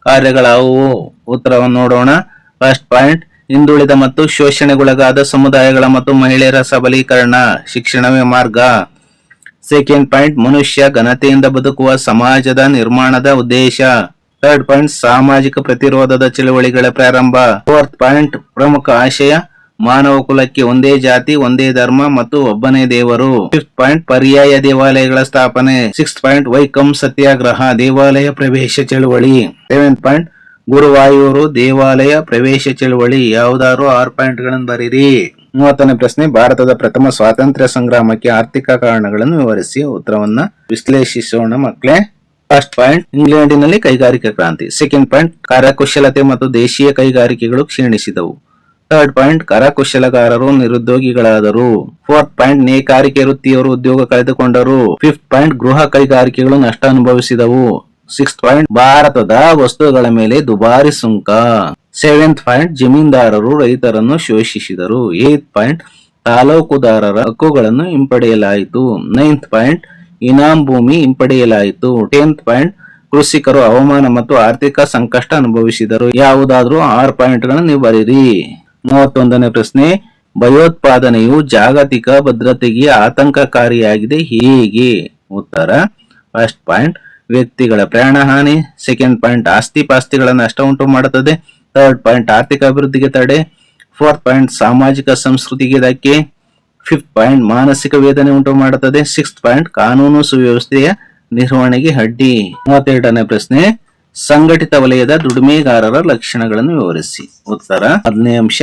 ಕಾರ್ಯಗಳಾವುವು? ಉತ್ತರವನ್ನು ನೋಡೋಣ. ಫಸ್ಟ್ ಪಾಯಿಂಟ್, ಹಿಂದುಳಿದ ಮತ್ತು ಶೋಷಣೆಗೊಳಗಾದ ಸಮುದಾಯಗಳ ಮತ್ತು ಮಹಿಳೆಯರ ಸಬಲೀಕರಣ, ಶಿಕ್ಷಣವೇ ಮಾರ್ಗ. ಸೆಕೆಂಡ್ ಪಾಯಿಂಟ್, ಮನುಷ್ಯ ಘನತೆಯಿಂದ ಬದುಕುವ ಸಮಾಜದ ನಿರ್ಮಾಣದ ಉದ್ದೇಶ. ಥರ್ಡ್ ಪಾಯಿಂಟ್, ಸಾಮಾಜಿಕ ಪ್ರತಿರೋಧದ ಚಳವಳಿಗಳ ಪ್ರಾರಂಭ. ಫೋರ್ತ್ ಪಾಯಿಂಟ್, ಪ್ರಮುಖ ಆಶಯ ಮಾನವ ಕುಲಕ್ಕೆ ಒಂದೇ ಜಾತಿ, ಒಂದೇ ಧರ್ಮ ಮತ್ತು ಒಬ್ಬನೇ ದೇವರು. ಫಿಫ್ತ್ ಪಾಯಿಂಟ್, ಪರ್ಯಾಯ ದೇವಾಲಯಗಳ ಸ್ಥಾಪನೆ. ಸಿಕ್ಸ್ತ್ ಪಾಯಿಂಟ್, ವೈಕಂ ಸತ್ಯಾಗ್ರಹ, ದೇವಾಲಯ ಪ್ರವೇಶ ಚಳವಳಿ. 7th ಪಾಯಿಂಟ್, ಗುರುವಾಯೂರು ದೇವಾಲಯ ಪ್ರವೇಶ ಚಳವಳಿ. ಯಾವುದಾದ್ರು 6 ಪಾಯಿಂಟ್ಗಳನ್ನು ಬರೀರಿ. 30ನೇ ಪ್ರಶ್ನೆ, ಭಾರತದ ಪ್ರಥಮ ಸ್ವಾತಂತ್ರ್ಯ ಸಂಗ್ರಾಮಕ್ಕೆ ಆರ್ಥಿಕ ಕಾರಣಗಳನ್ನು ವಿವರಿಸಿ. ಉತ್ತರವನ್ನ ವಿಶ್ಲೇಷಿಸೋಣ ಮಕ್ಕಳೇ. ಫಸ್ಟ್ ಪಾಯಿಂಟ್, ಇಂಗ್ಲೆಂಡಿನಲ್ಲಿ ಕೈಗಾರಿಕಾ ಕ್ರಾಂತಿ. ಸೆಕೆಂಡ್ ಪಾಯಿಂಟ್, ಕರಕುಶಲತೆ ಮತ್ತು ದೇಶೀಯ ಕೈಗಾರಿಕೆಗಳು ಕ್ಷೀಣಿಸಿದವು. ಥರ್ಡ್ ಪಾಯಿಂಟ್, ಕರಕುಶಲಗಾರರು ನಿರುದ್ಯೋಗಿಗಳಾದರು. ಫೋರ್ತ್ ಪಾಯಿಂಟ್, ನೇಕಾರಿಕೆ ವೃತ್ತಿಯವರು ಉದ್ಯೋಗ ಕಳೆದುಕೊಂಡರು. ಫಿಫ್ತ್ ಪಾಯಿಂಟ್, ಗೃಹ ಕೈಗಾರಿಕೆಗಳು ನಷ್ಟ ಅನುಭವಿಸಿದವು. ಸಿಕ್ಸ್ತ್ ಪಾಯಿಂಟ್, ಭಾರತದ ವಸ್ತುಗಳ ಮೇಲೆ ದುಬಾರಿ ಸುಂಕ. 7th ಪಾಯಿಂಟ್, ಜಮೀನ್ದಾರರು ರೈತರನ್ನು ಶೋಷಿಸಿದರು. 8th ಪಾಯಿಂಟ್, ತಾಲೂಕುದಾರರ ಹಕ್ಕುಗಳನ್ನು ಹಿಂಪಡೆಯಲಾಯಿತು. 9th ಪಾಯಿಂಟ್, ಇನಾಂ ಭೂಮಿ ಹಿಂಪಡೆಯಲಾಯಿತು. 10th ಪಾಯಿಂಟ್, ಕೃಷಿಕರು ಹವಾಮಾನ ಮತ್ತು ಆರ್ಥಿಕ ಸಂಕಷ್ಟ ಅನುಭವಿಸಿದರು. ಯಾವುದಾದ್ರೂ 6 ಪಾಯಿಂಟ್ಗಳನ್ನು ನೀವು ಬರೀರಿ. 31ನೇ ಪ್ರಶ್ನೆ, ಭಯೋತ್ಪಾದನೆಯು ಜಾಗತಿಕ ಭದ್ರತೆಗೆ ಆತಂಕಕಾರಿಯಾಗಿದೆ ಹೇಗೆ? ಉತ್ತರ, ಫಸ್ಟ್ ಪಾಯಿಂಟ್ ವ್ಯಕ್ತಿಗಳ ಪ್ರಾಣಹಾನಿ, ಸೆಕೆಂಡ್ ಪಾಯಿಂಟ್ ಆಸ್ತಿ ಪಾಸ್ತಿಗಳ ನಷ್ಟ ಉಂಟು ಮಾಡುತ್ತದೆ, ಥರ್ಡ್ ಪಾಯಿಂಟ್ ಆರ್ಥಿಕ ಅಭಿವೃದ್ಧಿಗೆ ತಡೆ, ಫೋರ್ತ್ ಪಾಯಿಂಟ್ ಸಾಮಾಜಿಕ ಸಂಸ್ಕೃತಿಗೆ ಧಕ್ಕೆ, ಫಿಫ್ತ್ ಪಾಯಿಂಟ್ ಮಾನಸಿಕ ವೇದನೆ ಉಂಟು ಮಾಡುತ್ತದೆ, ಸಿಕ್ಸ್ತ್ ಪಾಯಿಂಟ್ ಕಾನೂನು ಸುವ್ಯವಸ್ಥೆಯ ನಿರ್ವಹಣೆಗೆ ಅಡ್ಡಿ. 32ನೇ ಪ್ರಶ್ನೆ, ಸಂಘಟಿತ ವಲಯದ ದುಡಿಮೆಗಾರರ ಲಕ್ಷಣಗಳನ್ನು ವಿವರಿಸಿ. ಉತ್ತರ, 1ನೇ ಅಂಶ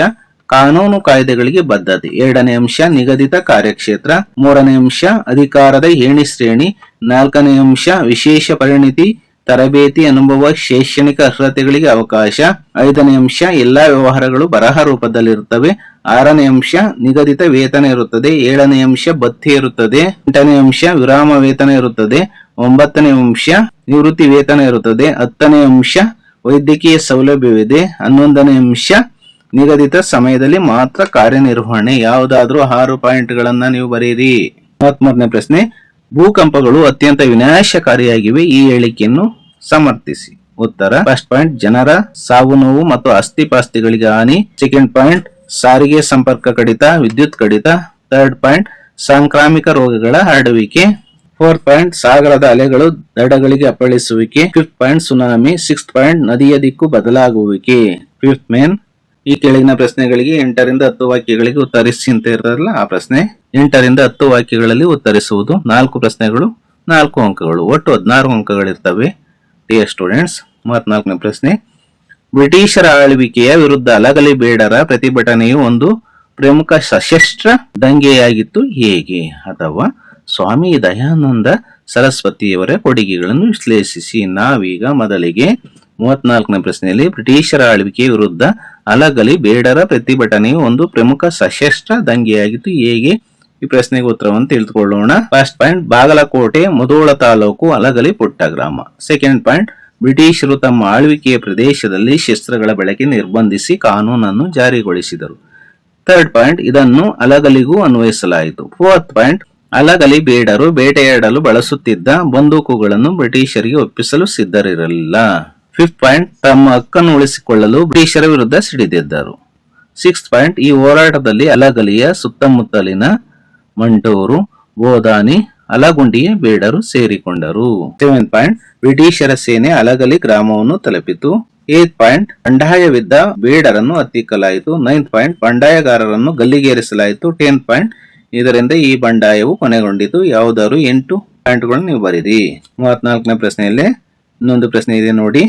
ಕಾನೂನು ಕಾಯ್ದೆಗಳಿಗೆ ಬದ್ಧತೆ, 2ನೇ ಅಂಶ ನಿಗದಿತ ಕಾರ್ಯಕ್ಷೇತ್ರ, 3ನೇ ಅಂಶ ಅಧಿಕಾರದ ಏಣಿ ಶ್ರೇಣಿ, 4ನೇ ಅಂಶ ವಿಶೇಷ ಪರಿಣಿತಿ, ತರಬೇತಿ, ಅನುಭವ, ಶೈಕ್ಷಣಿಕ ಅರ್ಹತೆಗಳಿಗೆ ಅವಕಾಶ, 5ನೇ ಅಂಶ ಎಲ್ಲಾ ವ್ಯವಹಾರಗಳು ಬರಹ ರೂಪದಲ್ಲಿರುತ್ತವೆ, 6ನೇ ಅಂಶ ನಿಗದಿತ ವೇತನ ಇರುತ್ತದೆ, 7ನೇ ಅಂಶ ಭತ್ಯೆ ಇರುತ್ತದೆ, 8ನೇ ಅಂಶ ವಿರಾಮ ವೇತನ ಇರುತ್ತದೆ, 9ನೇ ಅಂಶ ನಿವೃತ್ತಿ ವೇತನ ಇರುತ್ತದೆ, 10ನೇ ಅಂಶ ವೈದ್ಯಕೀಯ ಸೌಲಭ್ಯವಿದೆ, 11ನೇ ಅಂಶ ನಿಗದಿತ ಸಮಯದಲ್ಲಿ ಮಾತ್ರ ಕಾರ್ಯನಿರ್ವಹಣೆ. ಯಾವುದಾದ್ರೂ 6 ಪಾಯಿಂಟ್ಗಳನ್ನ ನೀವು ಬರೀರಿ. 33ನೇ ಪ್ರಶ್ನೆ, ಭೂಕಂಪಗಳು ಅತ್ಯಂತ ವಿನಾಶಕಾರಿಯಾಗಿವೆ, ಈ ಹೇಳಿಕೆಯನ್ನು ಸಮರ್ಥಿಸಿ. ಉತ್ತರ, ಫಸ್ಟ್ ಪಾಯಿಂಟ್ ಜನರ ಸಾವು ನೋವು ಮತ್ತು ಆಸ್ತಿಪಾಸ್ತಿಗಳಿಗೆ ಹಾನಿ, ಸೆಕೆಂಡ್ ಪಾಯಿಂಟ್ ಸಾರಿಗೆ ಸಂಪರ್ಕ ಕಡಿತ, ವಿದ್ಯುತ್ ಕಡಿತ, ಥರ್ಡ್ ಪಾಯಿಂಟ್ ಸಾಂಕ್ರಾಮಿಕ ರೋಗಗಳ ಹರಡುವಿಕೆ, ಫೋರ್ತ್ ಪಾಯಿಂಟ್ ಸಾಗರದ ಅಲೆಗಳು ದಡಗಳಿಗೆ ಅಪ್ಪಳಿಸುವಿಕೆ, fifth point tsunami, sixth point ನದಿಯ ದಿಕ್ಕು ಬದಲಾಗುವಿಕೆ. ಫಿಫ್ತ್ ಮೇನ್, ಈ ಕೆಳಗಿನ ಪ್ರಶ್ನೆಗಳಿಗೆ 8ರಿಂದ 10 ವಾಕ್ಯಗಳಿಗೆ ಉತ್ತರಿಸಿ ಅಂತ ಇರ್ತದಲ್ಲ ಆ ಪ್ರಶ್ನೆ. 8ರಿಂದ 10 ವಾಕ್ಯಗಳಲ್ಲಿ ಉತ್ತರಿಸುವುದು. 4 ಪ್ರಶ್ನೆಗಳು 4 ಅಂಕಗಳು, ಒಟ್ಟು 16 ಅಂಕಗಳಿರ್ತವೆ. ಡಿಯರ್ ಸ್ಟೂಡೆಂಟ್ಸ್, 34ನೇ ಪ್ರಶ್ನೆ, ಬ್ರಿಟಿಷರ ಆಳ್ವಿಕೆಯ ವಿರುದ್ಧ ಅಲಗಲಿ ಬೇಡರ ಪ್ರತಿಭಟನೆಯು ಒಂದು ಪ್ರಮುಖ ಸಶಸ್ತ್ರ ದಂಗೆಯಾಗಿತ್ತು ಹೇಗೆ? ಅಥವಾ ಸ್ವಾಮಿ ದಯಾನಂದ ಸರಸ್ವತಿಯವರ ಕೊಡುಗೆಗಳನ್ನು ವಿಶ್ಲೇಷಿಸಿ. ನಾವೀಗ ಮೊದಲಿಗೆ 34ನೇ ಪ್ರಶ್ನೆಯಲ್ಲಿ ಬ್ರಿಟಿಷರ ಆಳ್ವಿಕೆಯ ವಿರುದ್ಧ ಅಲಗಲಿ ಬೇಡರ ಪ್ರತಿಭಟನೆಯು ಒಂದು ಪ್ರಮುಖ ಸಶಸ್ತ್ರ ದಂಗೆಯಾಗಿತ್ತು ಹೇಗೆ? ಈ ಪ್ರಶ್ನೆಗೆ ಉತ್ತರವನ್ನು ತಿಳಿದುಕೊಳ್ಳೋಣ. ಫಸ್ಟ್ ಪಾಯಿಂಟ್, ಬಾಗಲಕೋಟೆ ಮುಧೋಳ ತಾಲೂಕು ಅಲಗಲಿ ಪುಟ್ಟ ಗ್ರಾಮ. ಸೆಕೆಂಡ್ ಪಾಯಿಂಟ್, ಬ್ರಿಟಿಷರು ತಮ್ಮ ಆಳ್ವಿಕೆಯ ಪ್ರದೇಶದಲ್ಲಿ ಶಸ್ತ್ರಗಳ ಬಳಕೆ ನಿರ್ಬಂಧಿಸಿ ಕಾನೂನನ್ನು ಜಾರಿಗೊಳಿಸಿದರು. ಥರ್ಡ್ ಪಾಯಿಂಟ್, ಇದನ್ನು ಅಲಗಲಿಗೂ ಅನ್ವಯಿಸಲಾಯಿತು. ಫೋರ್ತ್ ಪಾಯಿಂಟ್, ಅಲಗಲಿ ಬೇಡರು ಬೇಟೆಯಾಡಲು ಬಳಸುತ್ತಿದ್ದ ಬಂದೂಕುಗಳನ್ನು ಬ್ರಿಟಿಷರಿಗೆ ಒಪ್ಪಿಸಲು ಸಿದ್ಧರಿರಲಿಲ್ಲ. ಫಿಫ್ತ್ ಪಾಯಿಂಟ್, ತಮ್ಮ ಹಕ್ಕನ್ನು ಉಳಿಸಿಕೊಳ್ಳಲು ಬ್ರಿಟಿಷರ ವಿರುದ್ಧ ಸಿಡಿದೆದ್ದರು. ಸಿಕ್ಸ್ತ್ ಪಾಯಿಂಟ್, ಈ ಹೋರಾಟದಲ್ಲಿ ಅಲಗಲಿಯ ಸುತ್ತಮುತ್ತಲಿನ ಮಂಟೂರು, ಬೋದಾನಿ, ಅಲಗುಂಡಿಯ ಬೇಡರು ಸೇರಿಕೊಂಡರು. ಸೆವೆಂತ್ ಪಾಯಿಂಟ್, ಬ್ರಿಟಿಷರ ಸೇನೆ ಅಲಗಲಿ ಗ್ರಾಮವನ್ನು ತಲುಪಿತು. ಏತ್ ಪಾಯಿಂಟ್, ಬಂಡಾಯವಿದ್ದ ಬೇಡರನ್ನು ಹತ್ತಿಕ್ಕಲಾಯಿತು. 9th ಪಾಯಿಂಟ್, ಬಂಡಾಯಗಾರರನ್ನು ಗಲ್ಲಿಗೇರಿಸಲಾಯಿತು. 10th ಪಾಯಿಂಟ್, ಇದರಿಂದ ಈ ಬಂಡಾಯವು ಕೊನೆಗೊಂಡಿತು. ಯಾವುದಾದ್ರು 8 ಪಾಯಿಂಟ್ಗಳನ್ನು ನೀವು ಬರೀರಿ. 34ನೇ ಪ್ರಶ್ನೆಯಲ್ಲಿ ಇನ್ನೊಂದು ಪ್ರಶ್ನೆ ಇದೆ ನೋಡಿ.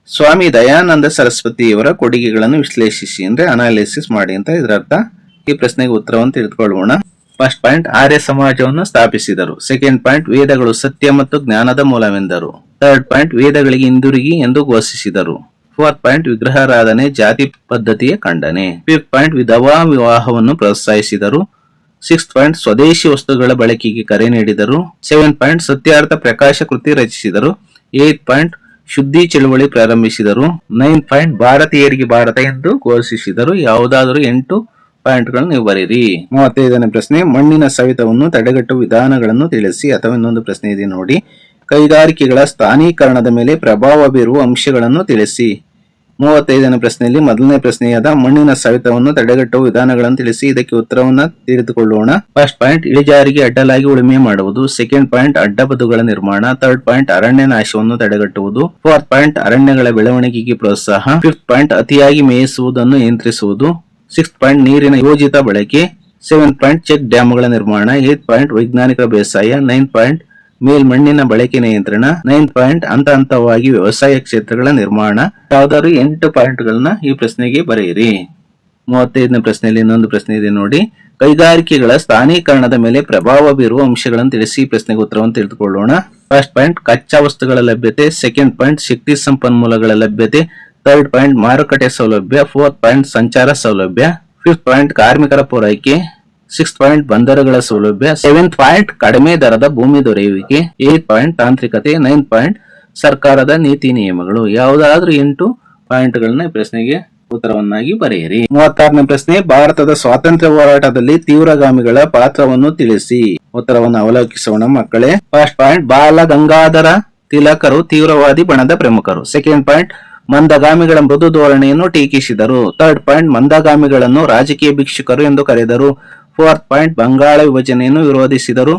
ಸ್ವಾಮಿ ದಯಾನಂದ ಸರಸ್ವತಿಯವರ ಕೊಡುಗೆಗಳನ್ನು ವಿಶ್ಲೇಷಿಸಿ ಅಂದ್ರೆ ಅನಾಲಿಸಿಸ್ ಮಾಡಿ ಅಂತ ಇದರರ್ಥ. ಈ ಪ್ರಶ್ನೆಗೆ ಉತ್ತರವನ್ನು ತಿಳಿದುಕೊಳ್ಳೋಣ. ಫಸ್ಟ್ ಪಾಯಿಂಟ್, ಆರ್ಯ ಸಮಾಜವನ್ನು ಸ್ಥಾಪಿಸಿದರು. ಸೆಕೆಂಡ್ ಪಾಯಿಂಟ್, ವೇದಗಳು ಸತ್ಯ ಮತ್ತು ಜ್ಞಾನದ ಮೂಲವೆಂದರು. ಥರ್ಡ್ ಪಾಯಿಂಟ್, ವೇದಗಳಿಗೆ ಹಿಂದಿರುಗಿ ಎಂದು ಘೋಷಿಸಿದರು. ಫೋರ್ತ್ ಪಾಯಿಂಟ್, ವಿಗ್ರಹಾರಾಧನೆ ಜಾತಿ ಪದ್ಧತಿಯ ಖಂಡನೆ. ಫಿಫ್ತ್ ಪಾಯಿಂಟ್, ವಿಧವಾ ವಿವಾಹವನ್ನು ಪ್ರೋತ್ಸಾಹಿಸಿದರು. ಸಿಕ್ಸ್ತ್ ಪಾಯಿಂಟ್, ಸ್ವದೇಶಿ ವಸ್ತುಗಳ ಬಳಕೆಗೆ ಕರೆ ನೀಡಿದರು. 7th ಪಾಯಿಂಟ್, ಸತ್ಯಾರ್ಥ ಪ್ರಕಾಶ ಕೃತಿ ರಚಿಸಿದರು. 8th ಪಾಯಿಂಟ್, ಶುದ್ಧಿ ಚಳುವಳಿ ಪ್ರಾರಂಭಿಸಿದರು. 9th ಪಾಯಿಂಟ್, ಭಾರತೀಯರಿಗೆ ಭಾರತ ಎಂದು ಘೋಷಿಸಿದರು. ಯಾವುದಾದರೂ 8 ಪಾಯಿಂಟ್ಗಳನ್ನು ನೀವು ಬರೀರಿ. 35ನೇ ಪ್ರಶ್ನೆ, ಮಣ್ಣಿನ ಸವೆತವನ್ನು ತಡೆಗಟ್ಟುವ ವಿಧಾನಗಳನ್ನು ತಿಳಿಸಿ. ಅಥವಾ ಇನ್ನೊಂದು ಪ್ರಶ್ನೆ ಇದೆ ನೋಡಿ. ಕೈಗಾರಿಕೆಗಳ ಸ್ಥಾನೀಕರಣದ ಮೇಲೆ ಪ್ರಭಾವ ಬೀರುವ ಅಂಶಗಳನ್ನು ತಿಳಿಸಿ. 35ನೇ ಪ್ರಶ್ನೆಯಲ್ಲಿ ಮೊದಲನೇ ಪ್ರಶ್ನೆಯಾದ ಮಣ್ಣಿನ ಸವೆತವನ್ನು ತಡೆಗಟ್ಟುವ ವಿಧಾನಗಳನ್ನು ತಿಳಿಸಿ. ಇದಕ್ಕೆ ಉತ್ತರವನ್ನ ತಿಳಿದುಕೊಳ್ಳೋಣ. ಫಸ್ಟ್ ಪಾಯಿಂಟ್, ಇಳಿಜಾರಿಗೆ ಅಡ್ಡಲಾಗಿ ಉಳುಮೆ ಮಾಡುವುದು. ಸೆಕೆಂಡ್ ಪಾಯಿಂಟ್, ಅಡ್ಡಬದುಗಳ ನಿರ್ಮಾಣ. ಥರ್ಡ್ ಪಾಯಿಂಟ್, ಅರಣ್ಯ ನಾಶವನ್ನು ತಡೆಗಟ್ಟುವುದು. ಫೋರ್ತ್ ಪಾಯಿಂಟ್, ಅರಣ್ಯಗಳ ಬೆಳವಣಿಗೆಗೆ ಪ್ರೋತ್ಸಾಹ. ಫಿಫ್ತ್ ಪಾಯಿಂಟ್, ಅತಿಯಾಗಿ ಮೇಯಿಸುವುದನ್ನು ನಿಯಂತ್ರಿಸುವುದು. ಸಿಕ್ಸ್ತ್ ಪಾಯಿಂಟ್, ನೀರಿನ ಯೋಜಿತ ಬಳಕೆ. 7th ಪಾಯಿಂಟ್, ಚೆಕ್ ಡ್ಯಾಮ್ಗಳ ನಿರ್ಮಾಣ. 8th ಪಾಯಿಂಟ್, ವೈಜ್ಞಾನಿಕ ಬೇಸಾಯ. 9th ಪಾಯಿಂಟ್, ಮೇಲ್ಮಣ್ಣಿನ ಬಳಕೆ ನಿಯಂತ್ರಣ. 9th ಪಾಯಿಂಟ್, ಹಂತ ಹಂತವಾಗಿ ವ್ಯವಸಾಯ ಕ್ಷೇತ್ರಗಳ ನಿರ್ಮಾಣ. ಯಾವ್ದಾದ್ರು 8 ಪಾಯಿಂಟ್ಗಳನ್ನ ಈ ಪ್ರಶ್ನೆಗೆ ಬರೆಯಿರಿ. 35ನೇ ಪ್ರಶ್ನೆಯಲ್ಲಿ ಇನ್ನೊಂದು ಪ್ರಶ್ನೆ ಇದೆ ನೋಡಿ. ಕೈಗಾರಿಕೆಗಳ ಸ್ಥಾನೀಕರಣದ ಮೇಲೆ ಪ್ರಭಾವ ಬೀರುವ ಅಂಶಗಳನ್ನು ತಿಳಿಸಿ. ಈ ಪ್ರಶ್ನೆಗೆ ಉತ್ತರವನ್ನು ತಿಳಿದುಕೊಳ್ಳೋಣ. ಫಸ್ಟ್ ಪಾಯಿಂಟ್, ಕಚ್ಚಾ ವಸ್ತುಗಳ ಲಭ್ಯತೆ. ಸೆಕೆಂಡ್ ಪಾಯಿಂಟ್, ಶಕ್ತಿ ಸಂಪನ್ಮೂಲಗಳ ಲಭ್ಯತೆ. ಥರ್ಡ್ ಪಾಯಿಂಟ್, ಮಾರುಕಟ್ಟೆ ಸೌಲಭ್ಯ. ಫೋರ್ತ್ ಪಾಯಿಂಟ್, ಸಂಚಾರ ಸೌಲಭ್ಯ. ಫಿಫ್ತ್ ಪಾಯಿಂಟ್, ಕಾರ್ಮಿಕರ ಪೂರೈಕೆ. 6th ಪಾಯಿಂಟ್, ಬಂದರುಗಳ ಸೌಲಭ್ಯ. 7th ಪಾಯಿಂಟ್, ಕಡಿಮೆ ದರದ ಭೂಮಿ ದೊರೆಯುವಿಕೆ. 8th ಪಾಯಿಂಟ್, ತಾಂತ್ರಿಕತೆ. 9th ಪಾಯಿಂಟ್, ಸರ್ಕಾರದ ನೀತಿ ನಿಯಮಗಳು. ಯಾವುದಾದ್ರೂ 8 ಪಾಯಿಂಟ್ಗಳನ್ನ ಈ ಪ್ರಶ್ನೆಗೆ ಉತ್ತರವನ್ನಾಗಿ ಬರೆಯಿರಿ. 36ನೇ ಪ್ರಶ್ನೆ, ಭಾರತದ ಸ್ವಾತಂತ್ರ್ಯ ಹೋರಾಟದಲ್ಲಿ ತೀವ್ರಗಾಮಿಗಳ ಪಾತ್ರವನ್ನು ತಿಳಿಸಿ. ಉತ್ತರವನ್ನು ಅವಲೋಕಿಸೋಣ ಮಕ್ಕಳೇ. ಫಸ್ಟ್ ಪಾಯಿಂಟ್, ಬಾಲ ಗಂಗಾಧರ ತಿಲಕರು ತೀವ್ರವಾದಿ ಬಣದ ಪ್ರಮುಖರು. ಸೆಕೆಂಡ್ ಪಾಯಿಂಟ್, ಮಂದಗಾಮಿಗಳ ಮೃದು ಧೋರಣೆಯನ್ನು ಟೀಕಿಸಿದರು. ಥರ್ಡ್ ಪಾಯಿಂಟ್, ಮಂದಗಾಮಿಗಳನ್ನು ರಾಜಕೀಯ ಭಿಕ್ಷುಕರು ಎಂದು ಕರೆದರು. ಫೋರ್ತ್ ಪಾಯಿಂಟ್, ಬಂಗಾಳ ವಿಭಜನೆಯನ್ನು ವಿರೋಧಿಸಿದರು.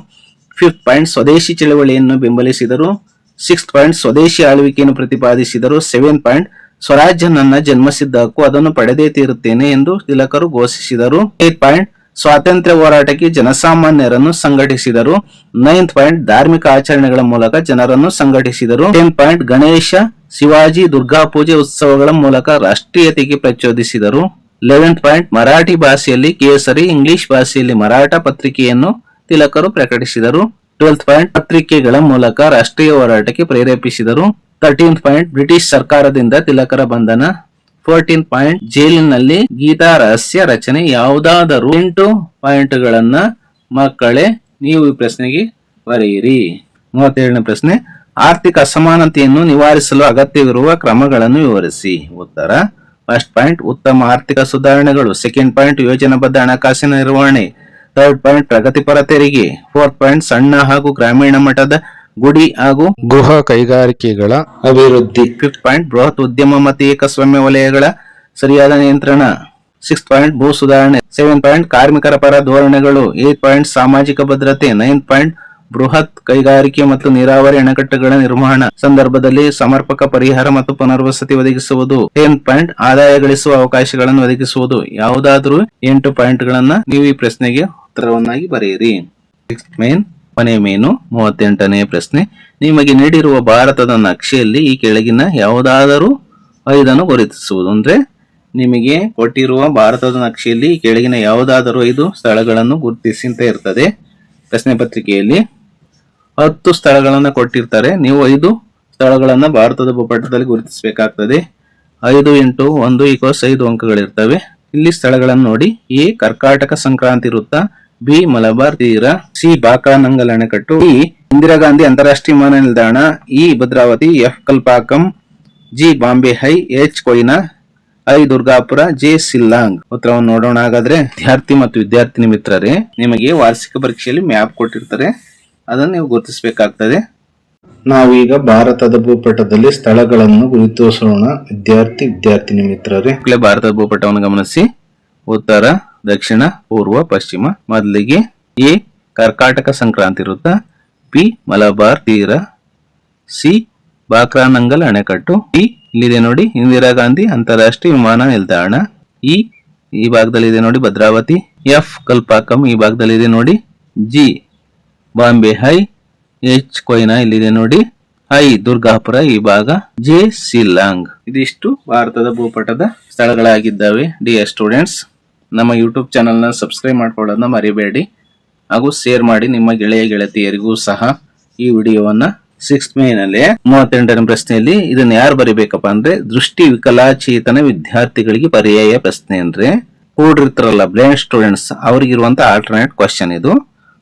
ಫಿಫ್ತ್ ಪಾಯಿಂಟ್, ಸ್ವದೇಶಿ ಚಳವಳಿಯನ್ನು ಬೆಂಬಲಿಸಿದರು. ಸಿಕ್ಸ್ತ್ ಪಾಯಿಂಟ್, ಸ್ವದೇಶಿ ಆಳ್ವಿಕೆಯನ್ನು ಪ್ರತಿಪಾದಿಸಿದರು. ಸೆವೆಂತ್ ಪಾಯಿಂಟ್, ಸ್ವರಾಜ್ಯ ನನ್ನ ಜನ್ಮಸಿದ್ಧ ಹಕ್ಕು, ಅದನ್ನು ಪಡೆದೇ ತೀರುತ್ತೇನೆ ಎಂದು ತಿಲಕರು ಘೋಷಿಸಿದರು. ಏತ್ ಪಾಯಿಂಟ್, ಸ್ವಾತಂತ್ರ್ಯ ಹೋರಾಟಕ್ಕೆ ಜನಸಾಮಾನ್ಯರನ್ನು ಸಂಘಟಿಸಿದರು. ನೈನ್ತ್ ಪಾಯಿಂಟ್, ಧಾರ್ಮಿಕ ಆಚರಣೆಗಳ ಮೂಲಕ ಜನರನ್ನು ಸಂಘಟಿಸಿದರು. 10th ಪಾಯಿಂಟ್, ಗಣೇಶ, ಶಿವಾಜಿ, ದುರ್ಗಾ ಪೂಜೆ ಉತ್ಸವಗಳ ಮೂಲಕ ರಾಷ್ಟ್ರೀಯತೆಗೆ ಪ್ರಚೋದಿಸಿದರು. 11th ಪಾಯಿಂಟ್, ಮರಾಠಿ ಭಾಷೆಯಲ್ಲಿ ಕೇಸರಿ, ಇಂಗ್ಲಿಷ್ ಭಾಷೆಯಲ್ಲಿ ಮರಾಠ ಪತ್ರಿಕೆಯನ್ನು ತಿಲಕರು ಪ್ರಕಟಿಸಿದರು. 12th ಪಾಯಿಂಟ್, ಪತ್ರಿಕೆಗಳ ಮೂಲಕ ರಾಷ್ಟ್ರೀಯ ಹೋರಾಟಕ್ಕೆ ಪ್ರೇರೇಪಿಸಿದರು. 13th ಪಾಯಿಂಟ್, ಬ್ರಿಟಿಷ್ ಸರ್ಕಾರದಿಂದ ತಿಲಕರ ಬಂಧನ. 14th ಪಾಯಿಂಟ್, ಜೈಲಿನಲ್ಲಿ ಗೀತಾ ರಹಸ್ಯ ರಚನೆ. ಯಾವುದಾದರೂ 8 ಪಾಯಿಂಟ್ಗಳನ್ನ ಮಕ್ಕಳೇ ನೀವು ಈ ಪ್ರಶ್ನೆಗೆ ಬರೆಯಿರಿ. 37ನೇ ಪ್ರಶ್ನೆ, ಆರ್ಥಿಕ ಅಸಮಾನತೆಯನ್ನು ನಿವಾರಿಸಲು ಅಗತ್ಯವಿರುವ ಕ್ರಮಗಳನ್ನು ವಿವರಿಸಿ. ಉತ್ತರ: ಫಸ್ಟ್ ಪಾಯಿಂಟ್, ಉತ್ತಮ ಆರ್ಥಿಕ ಸುಧಾರಣೆಗಳು. ಸೆಕೆಂಡ್ ಪಾಯಿಂಟ್, ಯೋಜನಾಬದ್ಧ ಹಣಕಾಸಿನ ನಿರ್ವಹಣೆ. ಥರ್ಡ್ ಪಾಯಿಂಟ್, ಪ್ರಗತಿಪರ ತೆರಿಗೆ. ಫೋರ್ತ್ ಪಾಯಿಂಟ್, ಸಣ್ಣ ಹಾಗೂ ಗ್ರಾಮೀಣ ಮಟ್ಟದ ಗುಡಿ ಹಾಗೂ ಗೃಹ ಕೈಗಾರಿಕೆಗಳ ಅಭಿವೃದ್ಧಿ. ಫಿಫ್ತ್ ಪಾಯಿಂಟ್, ಬೃಹತ್ ಉದ್ಯಮ ಮತ್ತು ಏಕಸ್ವಾಮ್ಯ ವಲಯಗಳ ಸರಿಯಾದ ನಿಯಂತ್ರಣ. ಸಿಕ್ಸ್ ಪಾಯಿಂಟ್, ಭೂ ಸುಧಾರಣೆ. 7 ಪಾಯಿಂಟ್, ಕಾರ್ಮಿಕರ ಪರ ಧೋರಣೆಗಳು. 8 ಪಾಯಿಂಟ್, ಸಾಮಾಜಿಕ ಭದ್ರತೆ. 9 ಪಾಯಿಂಟ್, ಬೃಹತ್ ಕೈಗಾರಿಕೆ ಮತ್ತು ನೀರಾವರಿ ಅಣೆಕಟ್ಟುಗಳ ನಿರ್ಮಾಣ ಸಂದರ್ಭದಲ್ಲಿ ಸಮರ್ಪಕ ಪರಿಹಾರ ಮತ್ತು ಪುನರ್ವಸತಿ ಒದಗಿಸುವುದು. 10th ಪಾಯಿಂಟ್, ಆದಾಯ ಗಳಿಸುವ ಅವಕಾಶಗಳನ್ನು ಒದಗಿಸುವುದು. ಯಾವುದಾದ್ರೂ 8 ಪಾಯಿಂಟ್ಗಳನ್ನ ನೀವು ಈ ಪ್ರಶ್ನೆಗೆ ಉತ್ತರವನ್ನಾಗಿ ಬರೆಯಿರಿ. ಕೊನೆ ಮೇನು 38ನೇ ಪ್ರಶ್ನೆ, ನಿಮಗೆ ನೀಡಿರುವ ಭಾರತದ ನಕ್ಷೆಯಲ್ಲಿ ಈ ಕೆಳಗಿನ ಯಾವುದಾದರೂ 5 ಗುರುತಿಸುವುದು. ಅಂದ್ರೆ ನಿಮಗೆ ಕೊಟ್ಟಿರುವ ಭಾರತದ ನಕ್ಷೆಯಲ್ಲಿ ಈ ಕೆಳಗಿನ ಯಾವುದಾದರೂ 5 ಸ್ಥಳಗಳನ್ನು ಗುರುತಿಸಿ ಅಂತ ಇರ್ತದೆ. ಪ್ರಶ್ನೆ ಪತ್ರಿಕೆಯಲ್ಲಿ 10 ಸ್ಥಳಗಳನ್ನ ಕೊಟ್ಟಿರ್ತಾರೆ. ನೀವು 5 ಸ್ಥಳಗಳನ್ನ ಭಾರತದ ಭೂಪಟದಲ್ಲಿ ಗುರುತಿಸಬೇಕಾಗ್ತದೆ. 5 × 1 = 5 ಅಂಕಗಳಿರ್ತವೆ. ಇಲ್ಲಿ ಸ್ಥಳಗಳನ್ನು ನೋಡಿ. ಎ, ಕರ್ಕಾಟಕ ಸಂಕ್ರಾಂತಿ ವೃತ್ತ. ಬಿ, ಮಲಬಾರ್ ತೀರ. ಸಿ, ಬಾಕ್ರಾನಂಗಲ್ ಅಣೆಕಟ್ಟು. ಡಿ, ಇಂದಿರಾ ಗಾಂಧಿ ಅಂತಾರಾಷ್ಟ್ರೀಯ ವಿಮಾನ ನಿಲ್ದಾಣ. E, Bhadravati. F, Kalpakkam. G, Bombay high. H, Koyna. I, Durgapur. J, Shillong. ಉತ್ತರವನ್ನು ನೋಡೋಣ. ಹಾಗಾದ್ರೆ ವಿದ್ಯಾರ್ಥಿ ಮತ್ತು ವಿದ್ಯಾರ್ಥಿನಿ ಮಿತ್ರರೇ, ನಿಮಗೆ ವಾರ್ಷಿಕ ಪರೀಕ್ಷೆಯಲ್ಲಿ ಮ್ಯಾಪ್ ಕೊಟ್ಟಿರ್ತಾರೆ, ಅದನ್ನು ನೀವು ಗುರುತಿಸಬೇಕಾಗ್ತದೆ. ನಾವೀಗ ಭಾರತದ ಭೂಪಟದಲ್ಲಿ ಸ್ಥಳಗಳನ್ನು ಗುರುತಿಸೋಣ. ವಿದ್ಯಾರ್ಥಿನಿ ಮಿತ್ರರೇ, ಭಾರತದ ಭೂಪಟವನ್ನು ಗಮನಿಸಿ. ಉತ್ತರ, ದಕ್ಷಿಣ, ಪೂರ್ವ, ಪಶ್ಚಿಮ. ಮೊದಲಿಗೆ ಎ, ಕರ್ಕಾಟಕ ಸಂಕ್ರಾಂತಿ ವೃತ್ತ. ಬಿ, ಮಲಬಾರ್ ತೀರ. ಸಿ, ಬಾಕ್ರಾನಂಗಲ್ ಅಣೆಕಟ್ಟು. ಡಿ, ಇಲ್ಲಿದೆ ನೋಡಿ ಇಂದಿರಾ ಗಾಂಧಿ ಅಂತಾರಾಷ್ಟ್ರೀಯ ವಿಮಾನ ನಿಲ್ದಾಣ. ಈ ಭಾಗದಲ್ಲಿ ಇದೆ ನೋಡಿ ಭದ್ರಾವತಿ. ಎಫ್, ಕಲ್ಪಾಕಂ ಈ ಭಾಗದಲ್ಲಿ ಇದೆ ನೋಡಿ. G, Bombay high. H, Koyna ಇಲ್ಲಿದೆ ನೋಡಿ. ಐ, ದುರ್ಗಾಪುರ ಈ ಭಾಗ. ಜೆ, ಸಿಲ್ಲಾಂಗ್. ಇದಿಷ್ಟು ಭಾರತದ ಭೂಪಟದ ಸ್ಥಳಗಳಾಗಿದ್ದಾವೆ. ಡಿಯರ್ ಸ್ಟೂಡೆಂಟ್ಸ್, ನಮ್ಮ ಯೂಟ್ಯೂಬ್ ಚಾನಲ್ನ ಸಬ್ಸ್ಕ್ರೈಬ್ ಮಾಡ್ಕೊಳ್ಳೋದನ್ನ ಮರಿಬೇಡಿ ಹಾಗೂ ಶೇರ್ ಮಾಡಿ ನಿಮ್ಮ ಗೆಳೆಯ ಗೆಳತಿಯರಿಗೂ ಸಹ ಈ ವಿಡಿಯೋವನ್ನ. 6th ಮೇನಲ್ಲಿ 38ನೇ ಪ್ರಶ್ನೆಯಲ್ಲಿ ಇದನ್ನ ಯಾರು ಬರಿಬೇಕಪ್ಪ ಅಂದ್ರೆ ದೃಷ್ಟಿ ವಿಕಲಾಚೇತನ ವಿದ್ಯಾರ್ಥಿಗಳಿಗೆ ಪರ್ಯಾಯ ಪ್ರಶ್ನೆ. ಅಂದ್ರೆ ಕೂಡಿರ್ತಾರಲ್ಲ ಬ್ಲೈಂಡ್ ಸ್ಟೂಡೆಂಟ್ಸ್, ಅವ್ರಿಗಿರುವಂತ ಆಲ್ಟರ್ನೇಟ್ ಕ್ವಶನ್ ಇದು.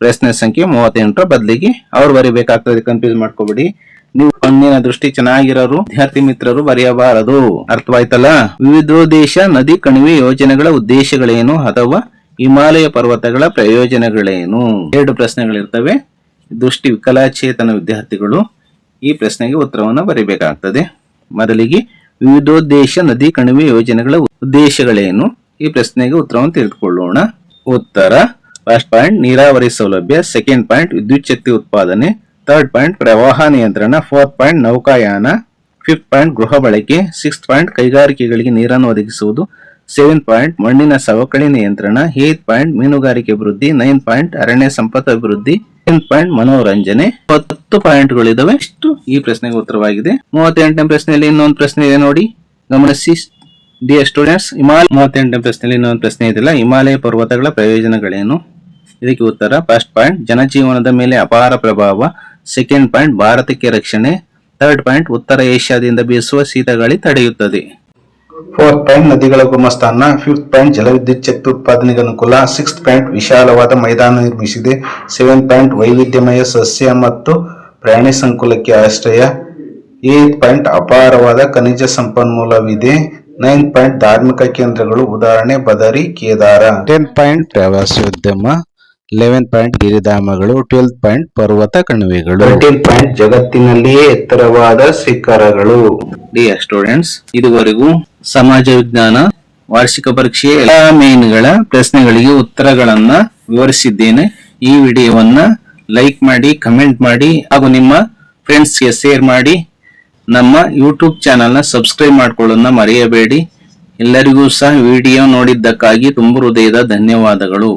ಪ್ರಶ್ನೆ ಸಂಖ್ಯೆ 38 ಬದಲಿಗೆ ಅವ್ರು ಬರಿಬೇಕಾಗ್ತದೆ. ಕನ್ಫ್ಯೂಸ್ ಮಾಡ್ಕೋಬೇಡಿ. ನೀವು ಕಣ್ಣಿನ ದೃಷ್ಟಿ ಚೆನ್ನಾಗಿರೋರು ವಿದ್ಯಾರ್ಥಿ ಮಿತ್ರರು ಬರೆಯಬಾರದು. ಅರ್ಥವಾಯ್ತಲ್ಲ? ವಿವಿಧೋದ್ದೇಶ ನದಿ ಕಣಿವೆ ಯೋಜನೆಗಳ ಉದ್ದೇಶಗಳೇನು ಅಥವಾ ಹಿಮಾಲಯ ಪರ್ವತಗಳ ಪ್ರಯೋಜನಗಳೇನು? 2 ಪ್ರಶ್ನೆಗಳಿರ್ತವೆ. ದೃಷ್ಟಿ ವಿಕಲಾಚೇತನ ವಿದ್ಯಾರ್ಥಿಗಳು ಈ ಪ್ರಶ್ನೆಗೆ ಉತ್ತರವನ್ನು ಬರೀಬೇಕಾಗ್ತದೆ. ಮೊದಲಿಗೆ ವಿವಿಧೋದ್ದೇಶ ನದಿ ಕಣಿವೆ ಯೋಜನೆಗಳ ಉದ್ದೇಶಗಳೇನು? ಈ ಪ್ರಶ್ನೆಗೆ ಉತ್ತರವನ್ನು ತಿಳಿದುಕೊಳ್ಳೋಣ. ಉತ್ತರ: ಫಸ್ಟ್ ಪಾಯಿಂಟ್, ನೀರಾವರಿ ಸೌಲಭ್ಯ. ಸೆಕೆಂಡ್ ಪಾಯಿಂಟ್, ವಿದ್ಯುತ್ ಶಕ್ತಿ ಉತ್ಪಾದನೆ. ಥರ್ಡ್ ಪಾಯಿಂಟ್, ಪ್ರವಾಹ ನಿಯಂತ್ರಣ. ಫೋರ್ತ್ ಪಾಯಿಂಟ್, ನೌಕಾಯಾನ. ಫಿಫ್ತ್ ಪಾಯಿಂಟ್, ಗೃಹ ಬಳಕೆ. ಸಿಕ್ಸ್ತ್ ಪಾಯಿಂಟ್, ಕೈಗಾರಿಕೆಗಳಿಗೆ ನೀರನ್ನು ಒದಗಿಸುವುದು. 7th ಪಾಯಿಂಟ್, ಮಣ್ಣಿನ ಸವಕಳಿ ನಿಯಂತ್ರಣ. 8th ಪಾಯಿಂಟ್, ಮೀನುಗಾರಿಕೆ ಅಭಿವೃದ್ಧಿ. 9th ಪಾಯಿಂಟ್, ಅರಣ್ಯ ಸಂಪತ್ತು ಅಭಿವೃದ್ಧಿ. 10th ಪಾಯಿಂಟ್, ಮನೋರಂಜನೆ. 10 ಪಾಯಿಂಟ್ಗಳಿದಾವೆ. ಇಷ್ಟು ಈ ಪ್ರಶ್ನೆಗೆ ಉತ್ತರವಾಗಿದೆ. 38ನೇ ಪ್ರಶ್ನೆಯಲ್ಲಿ ಇನ್ನೊಂದು ಪ್ರಶ್ನೆ ಇದೆ ನೋಡಿ, ಗಮನಿಸಿ ಡಿಯರ್ ಸ್ಟೂಡೆಂಟ್ಸ್. 38ನೇ ಪ್ರಶ್ನೆಯಲ್ಲಿ ಇನ್ನೊಂದು ಪ್ರಶ್ನೆ ಇದೆಯಲ್ಲ, ಹಿಮಾಲಯ ಪರ್ವತಗಳ ಪ್ರಯೋಜನಗಳೇನು? ಇದಕ್ಕೆ ಉತ್ತರ: ಫಸ್ಟ್ ಪಾಯಿಂಟ್, ಜನಜೀವನದ ಮೇಲೆ ಅಪಾರ ಪ್ರಭಾವ. ಸೆಕೆಂಡ್ ಪಾಯಿಂಟ್, ಭಾರತಕ್ಕೆ ರಕ್ಷಣೆ. ಥರ್ಡ್ ಪಾಯಿಂಟ್, ಉತ್ತರ ಏಷ್ಯಾದಿಂದ ಬೀಸುವ ಶೀತಗಾಳಿ ತಡೆಯುತ್ತದೆ. 4th ಪಾಯಿಂಟ್, ನದಿಗಳ ಉಗಮಸ್ಥಾನ. 5th ಪಾಯಿಂಟ್, ಜಲವಿದ್ಯುತ್ ಶಕ್ತಿ ಉತ್ಪಾದನೆಗೆ ಅನುಕೂಲ. 6th ಪಾಯಿಂಟ್, ವಿಶಾಲವಾದ ಮೈದಾನ ನಿರ್ಮಿಸಿದೆ. 7th ಪಾಯಿಂಟ್, ವೈವಿಧ್ಯಮಯ ಸಸ್ಯ ಮತ್ತು ಪ್ರಾಣಿ ಸಂಕುಲಕ್ಕೆ ಆಶ್ರಯ. 8th ಪಾಯಿಂಟ್, ಅಪಾರವಾದ ಖನಿಜ ಸಂಪನ್ಮೂಲವಿದೆ. 9th ಪಾಯಿಂಟ್, ಧಾರ್ಮಿಕ ಕೇಂದ್ರಗಳು, ಉದಾಹರಣೆ ಬದರಿ, ಕೇದಾರ. 10th ಪಾಯಿಂಟ್, ಪ್ರವಾಸೋದ್ಯಮ. 11 ಪಾಯಿಂಟ್ ಗಿರಿಧಾಮಗಳು, 12 ಪಾಯಿಂಟ್ ಪರ್ವತ ಕಣಿವೆಗಳು, 13 ಪಾಯಿಂಟ್ ಜಗತ್ತಿನಲ್ಲಿಯೇ ಎತ್ತರವಾದ ಶಿಖರಗಳು. ಡಿಯರ್ ಸ್ಟೂಡೆಂಟ್ಸ್, ಇದುವರೆಗೂ ಸಮಾಜ ವಿಜ್ಞಾನ ವಾರ್ಷಿಕ ಪರೀಕ್ಷೆಯ ಎಲ್ಲಾ ಮೇನ್ಗಳ ಪ್ರಶ್ನೆಗಳಿಗೆ ಉತ್ತರಗಳನ್ನ ವಿವರಿಸಿದ್ದೇನೆ. ಈ ವಿಡಿಯೋವನ್ನ ಲೈಕ್ ಮಾಡಿ, ಕಮೆಂಟ್ ಮಾಡಿ ಹಾಗೂ ನಿಮ್ಮ ಫ್ರೆಂಡ್ಸ್ಗೆ ಶೇರ್ ಮಾಡಿ. ನಮ್ಮ ಯೂಟ್ಯೂಬ್ ಚಾನೆಲ್ನ ಸಬ್ಸ್ಕ್ರೈಬ್ ಮಾಡ್ಕೊಳ್ಳೋದನ್ನ ಮರೆಯಬೇಡಿ. ಎಲ್ಲರಿಗೂ ಸಹ ವಿಡಿಯೋ ನೋಡಿದ್ದಕ್ಕಾಗಿ ತುಂಬ ಹೃದಯದ ಧನ್ಯವಾದಗಳು.